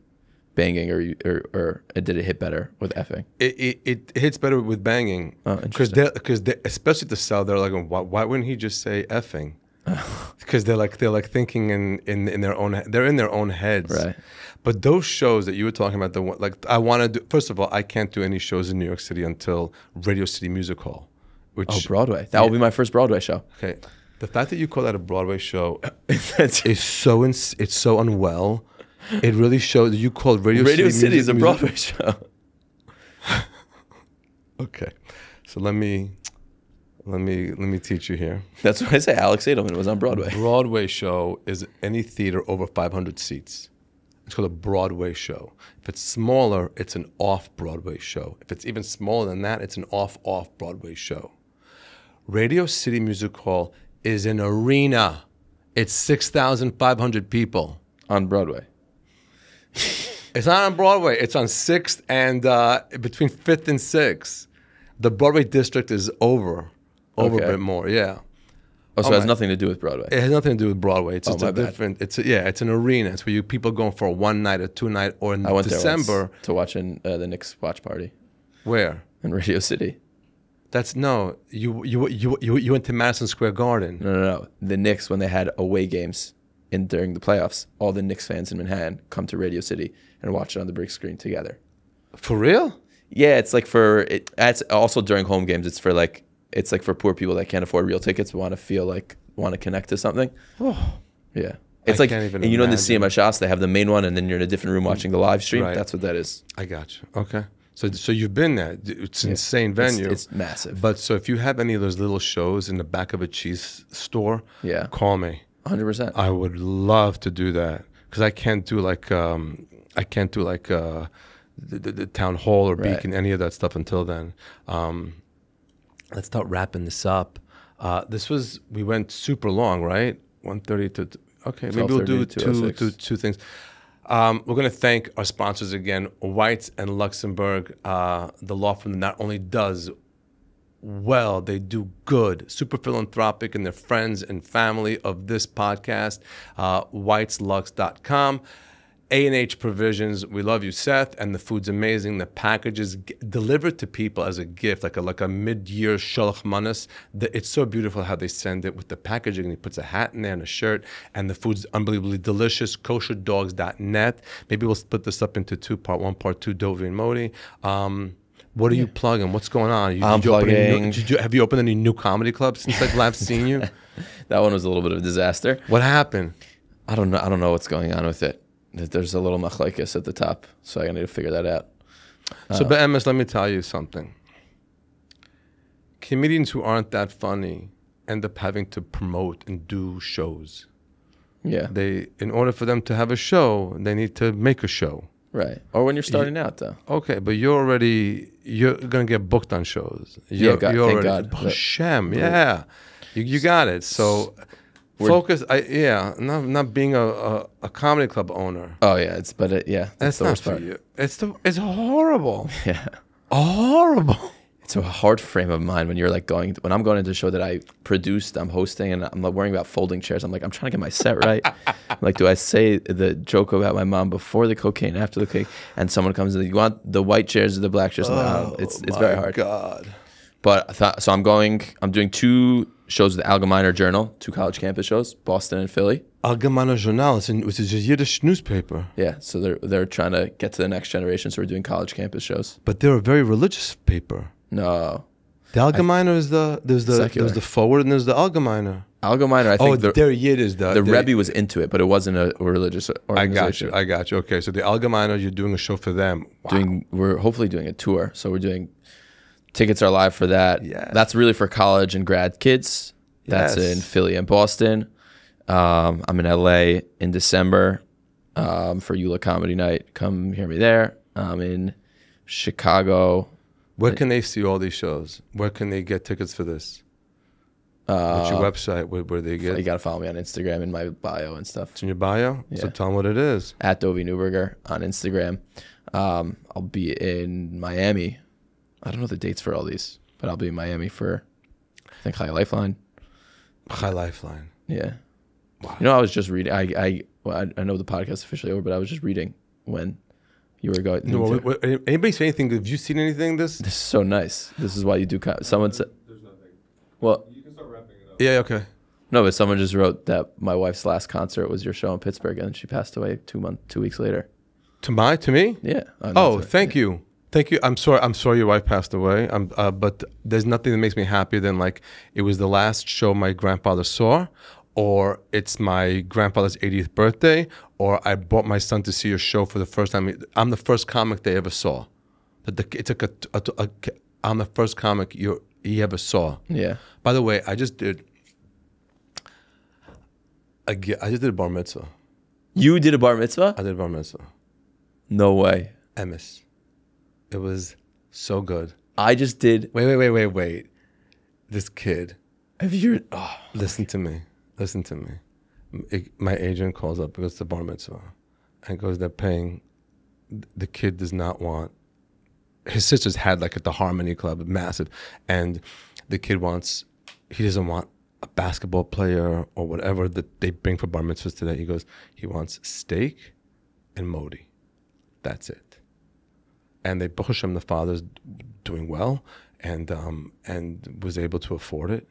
banging or did it hit better with effing? It hits better with banging. Oh, because especially the cell, they're like, why wouldn't he just say effing? Because they're like thinking in their own, they're in their own heads. Right. But those shows that you were talking about, I want to do. First of all, I can't do any shows in New York City until Radio City Music Hall. Broadway. That will be my first Broadway show. Okay. The fact that you call that a Broadway show is so unwell. It really shows that you called Radio City is a Broadway show. Okay. So let me teach you here. That's what I say. Alex Edelman was on Broadway. Broadway show is any theater over 500 seats. It's called a Broadway show. If it's smaller, it's an off-Broadway show. If it's even smaller than that, it's an off-Broadway show. Radio City Music Hall is an arena. It's 6,500 people. On Broadway. It's not on Broadway. It's on 6th and between 5th and 6th. The Broadway district is over a bit more, yeah. Oh, so it has nothing to do with Broadway. It has nothing to do with Broadway. It's just my a bad. different. It's an arena. It's where people going for a one night, a 2 night, or in I went December there once to watch the Knicks watch party. Where? In Radio City. You went to Madison Square Garden. No. The Knicks, when they had away games during the playoffs, all the Knicks fans in Manhattan come to Radio City and watch it on the big screen together. For real? Yeah, it's like it's also during home games. It's like for poor people that can't afford real tickets but want to connect to something. Oh, yeah. It's like, can't even and you know, in the imagine. CMI shots, they have the main one, and then you're in a different room watching the live stream. Right. That's what that is. I got you. Okay. So you've been there. It's an insane venue. It's massive. But so if you have any of those little shows in the back of a cheese store, Yeah. call me. 100%. I would love to do that because I can't do the town hall or Right. Beacon, any of that stuff until then. Let's start wrapping this up. We went super long, right? 1:30 to okay. Maybe we'll do 2:06. two things. We're going to thank our sponsors again, Whites and Luxembourg, the law firm that not only does well, they do good. Super philanthropic, and they're friends and family of this podcast. WhitesLux.com. A&H Provisions. We love you, Seth, and the food's amazing. The packages delivered to people as a gift, like a mid-year Sholach Manas. It's so beautiful how they send it with the packaging. He puts a hat in there and a shirt, and the food's unbelievably delicious. KosherDogs.net. Maybe we'll split this up into two, part one, part two, Dovie and Modi. What are you plugging? What's going on? I'm plugging. Have you opened any new comedy clubs since I've last seen you? That one was a little bit of a disaster. What happened? I don't know what's going on with it. There's a little machlekes at the top, so I need to figure that out. So, Be'emes, let me tell you something. Comedians who aren't that funny end up having to promote and do shows. Yeah. In order for them to have a show, they need to make a show. Right. Or when you're starting out, though. Okay, but you're going to get booked on shows. Thank God. Hashem, yeah. You got it. So focus, not being a comedy club owner. Oh, yeah. That's That's the not worst for part. you. It's horrible. Yeah. Horrible. It's a hard frame of mind when you're like when I'm going into a show that I produced, I'm hosting, and I'm like worrying about folding chairs. I'm like, I'm trying to get my set right. Like, do I say the joke about my mom before the cocaine, after the cocaine? And someone comes in, you want the white chairs or the black chairs? It's very hard. God. But I'm doing 2 shows with the Allgemeiner Journal, 2 college campus shows, Boston and Philly. Allgemeiner Journal, which is a Yiddish newspaper. Yeah, so they're trying to get to the next generation, so we're doing college campus shows. But they're a very religious paper. No. The Allgemeiner is there's the Forward and there's the Allgemeiner. Allgemeiner, I think they're Yiddish. The Rebbe was into it, but it wasn't a religious organization. I got you. Okay, so the Allgemeiner, you're doing a show for them. Wow. We're hopefully doing a tour, so we're doing tickets are live for that. Yes. That's really for college and grad kids. That's in Philly and Boston. I'm in LA in December for Eula Comedy Night. Come hear me there. I'm in Chicago. Where can they see all these shows? Where can they get tickets for this? What's your website? Where they get? You got to follow me on Instagram in my bio and stuff. It's in your bio? Yeah. So tell them what it is. At Dovie Neuberger on Instagram. I'll be in Miami. I don't know the dates for all these, but I'll be in Miami for, I think, High Lifeline. High Lifeline. Yeah. Wow. You know, I was just reading. I know the podcast is officially over, but I was just reading when you were going. No, anybody say anything? Have you seen anything? This is so nice. This is why you do. Someone said. There's nothing. Well. You can start wrapping it up. Yeah. Okay. No, but someone just wrote that my wife's last concert was your show in Pittsburgh, and she passed away 2 weeks later. To me? Yeah. Oh, thank you. Thank you. I'm sorry your wife passed away. But there's nothing that makes me happier than like it was the last show my grandfather saw, or it's my grandfather's 80th birthday, or I brought my son to see your show for the first time. I'm the first comic they ever saw. It's like I'm the first comic he ever saw. Yeah. By the way, I just did a bar mitzvah. You did a bar mitzvah? I did a bar mitzvah. No way. Emes. It was so good. I just did. Wait. This kid. Have you? Listen to me. My agent calls up because it's the bar mitzvah, and goes, they're paying. The kid does not want. His sisters had like at the Harmony Club, massive, and the kid wants. He doesn't want a basketball player or whatever that they bring for bar mitzvahs today. He goes. He wants steak, and modi. That's it. And they push him. The father's doing well, and was able to afford it.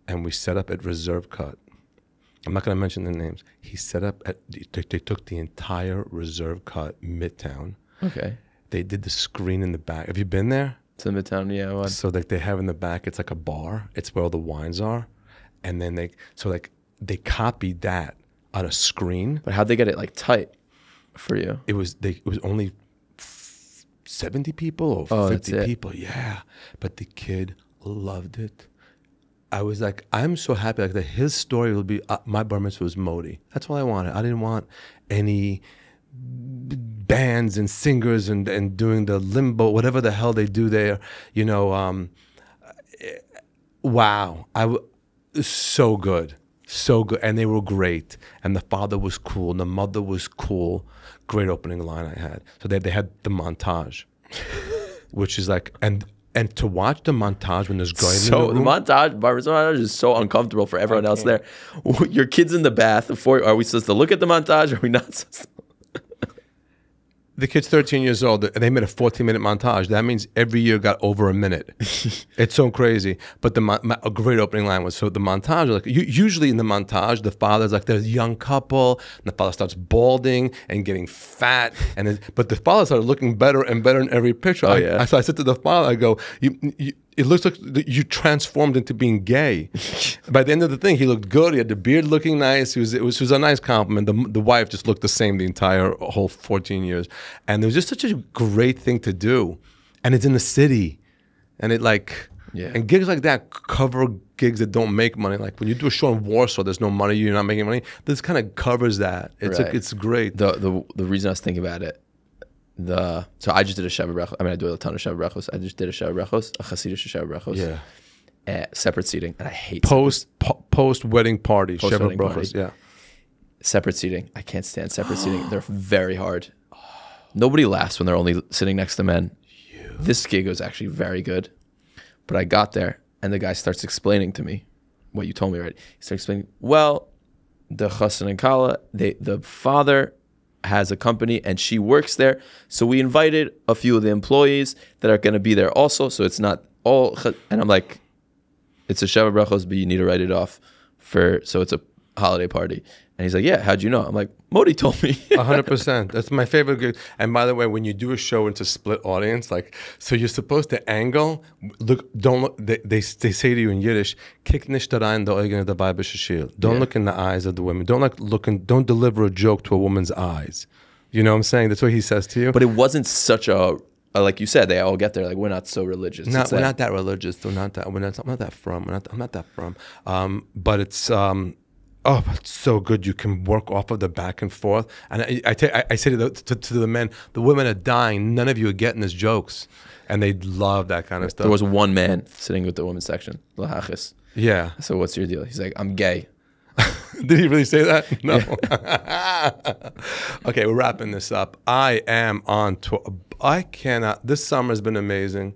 And we set up at Reserve Cut. I'm not going to mention the names. He set up at. They took the entire Reserve Cut Midtown. Okay. They did the screen in the back. Have you been there? It's in Midtown, yeah. What? So like they have in the back, it's like a bar. It's where all the wines are, and then they copied that on a screen. But how'd they get it like tight for you? It was only 70 people or 50 people. Yeah, but the kid loved it. I was like, I'm so happy like that his story will be, my bar mitzvah was Modi. That's all I wanted. I didn't want any bands and singers and doing the limbo, whatever the hell they do there. You know, wow. So good. So good. And they were great. And the father was cool. And the mother was cool. Great opening line I had. So they had the montage, which is like, and to watch the montage when there's going in the room. Bar mitzvah montage is so uncomfortable for everyone else there. Your kid's in the bath. Are we supposed to look at the montage? Or are we not supposed to? The kid's 13 years old, and they made a 14-minute montage. That means every year got over a minute. It's so crazy. But a great opening line was, so the montage, like usually in the montage, the father's like, there's a young couple, and the father starts balding and getting fat, but the father started looking better and better in every picture. So I said to the father, I go, it looks like you transformed into being gay. By the end of the thing, he looked good. He had the beard looking nice. It was a nice compliment. The wife just looked the same the entire whole 14 years. And it was just such a great thing to do. And it's in the city. And and gigs like that cover gigs that don't make money. Like when you do a show in Warsaw, there's no money, you're not making money. This kind of covers that. It's great. The reason I was thinking about it, so I just did a Sheva Brachos. I mean, I do a ton of Sheva Brachos. I just did a Sheva Brachos, a Hasidic Sheva Brachos. Yeah. Separate seating, and I hate post wedding party. Sheva Brachos. Yeah. Separate seating. I can't stand separate seating. They're very hard. Nobody laughs when they're only sitting next to men. This gig was actually very good, but I got there and the guy starts explaining to me what you told me, right? He starts explaining. Well, the Chassan and Kala, the father has a company and she works there. So we invited a few of the employees that are going to be there also. So it's not all, and I'm like, it's a Sheva Brachos, but you need to write it off so it's a holiday party. And he's like, yeah, how'd you know? I'm like, Modi told me. 100%. That's my favorite gig. And by the way, when you do a show into split audience, so you're supposed to angle, don't look, they say to you in Yiddish, Kik nicht rein der Augen dabei b'shishil. Don't look in the eyes of the women. Don't deliver a joke to a woman's eyes. You know what I'm saying? That's what he says to you. But it wasn't such like you said, they all get there, like, we're not so religious. We're not that religious. I'm not that from. But it's... it's so good. You can work off of the back and forth. And I say to the men, the women are dying. None of you are getting these jokes. And they love that kind of stuff. There was one man sitting with the women's section, Lahachis. Yeah. So what's your deal? He's like, I'm gay. Did he really say that? No. Yeah. Okay, we're wrapping this up. I am on tour. I cannot. This summer has been amazing.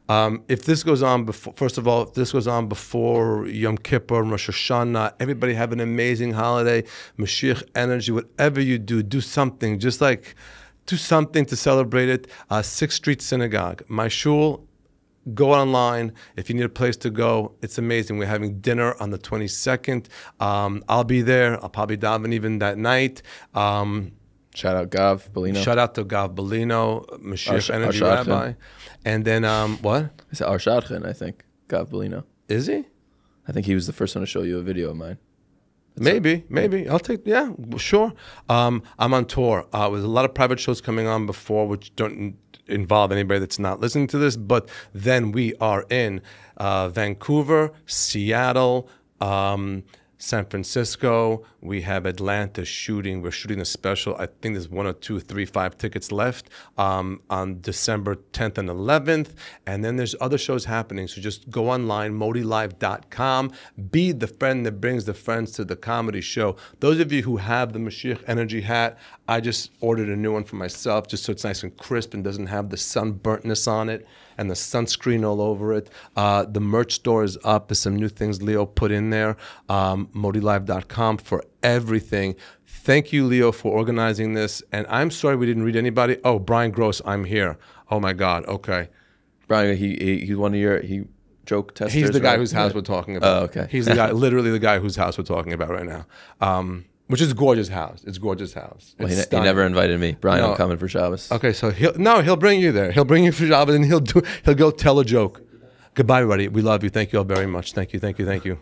If this goes on before, first of all, if this goes on before Yom Kippur, Rosh Hashanah, everybody have an amazing holiday. Mashiach energy, whatever you do something. Just like do something to celebrate it. 6th Street Synagogue, my shul. Go online if you need a place to go. It's amazing. We're having dinner on the 22nd. I'll be there. I'll probably daven even that night. Shout out Gav Bellino. Shout out to Gav Bellino, Mashiach Energy Rabbi. And then what? It's Arshadchen, I think. Gav Bellino. Is he? I think he was the first one to show you a video of mine. Maybe. I'll take, yeah, sure. I'm on tour. There's a lot of private shows coming on before, which don't involve anybody that's not listening to this. But then we are in Vancouver, Seattle, San Francisco. We have Atlanta shooting. We're shooting a special. I think there's 1 or 2, 3, 5 tickets left on December 10th and 11th. And then there's other shows happening. So just go online, modilive.com. Be the friend that brings the friends to the comedy show. Those of you who have the Mashiach Energy hat, I just ordered a new one for myself just so it's nice and crisp and doesn't have the sunburntness on it and the sunscreen all over it. The merch store is up. There's some new things Leo put in there. modilive.com for everything. Thank you, Leo, for organizing this. And I'm sorry we didn't read anybody. Oh, Brian Gross, I'm here. Oh, my God. Okay. Brian, he's one of your joke testers. He's the guy right? whose house we're talking about. Oh, okay. He's the guy, literally the guy whose house we're talking about right now. Which is a gorgeous house. It's a gorgeous house. Well, he never invited me. Brian, I'm coming for Shabbos. Okay, so he'll bring you there. He'll bring you for Shabbos and he'll go tell a joke. Goodbye, everybody. We love you. Thank you all very much. Thank you.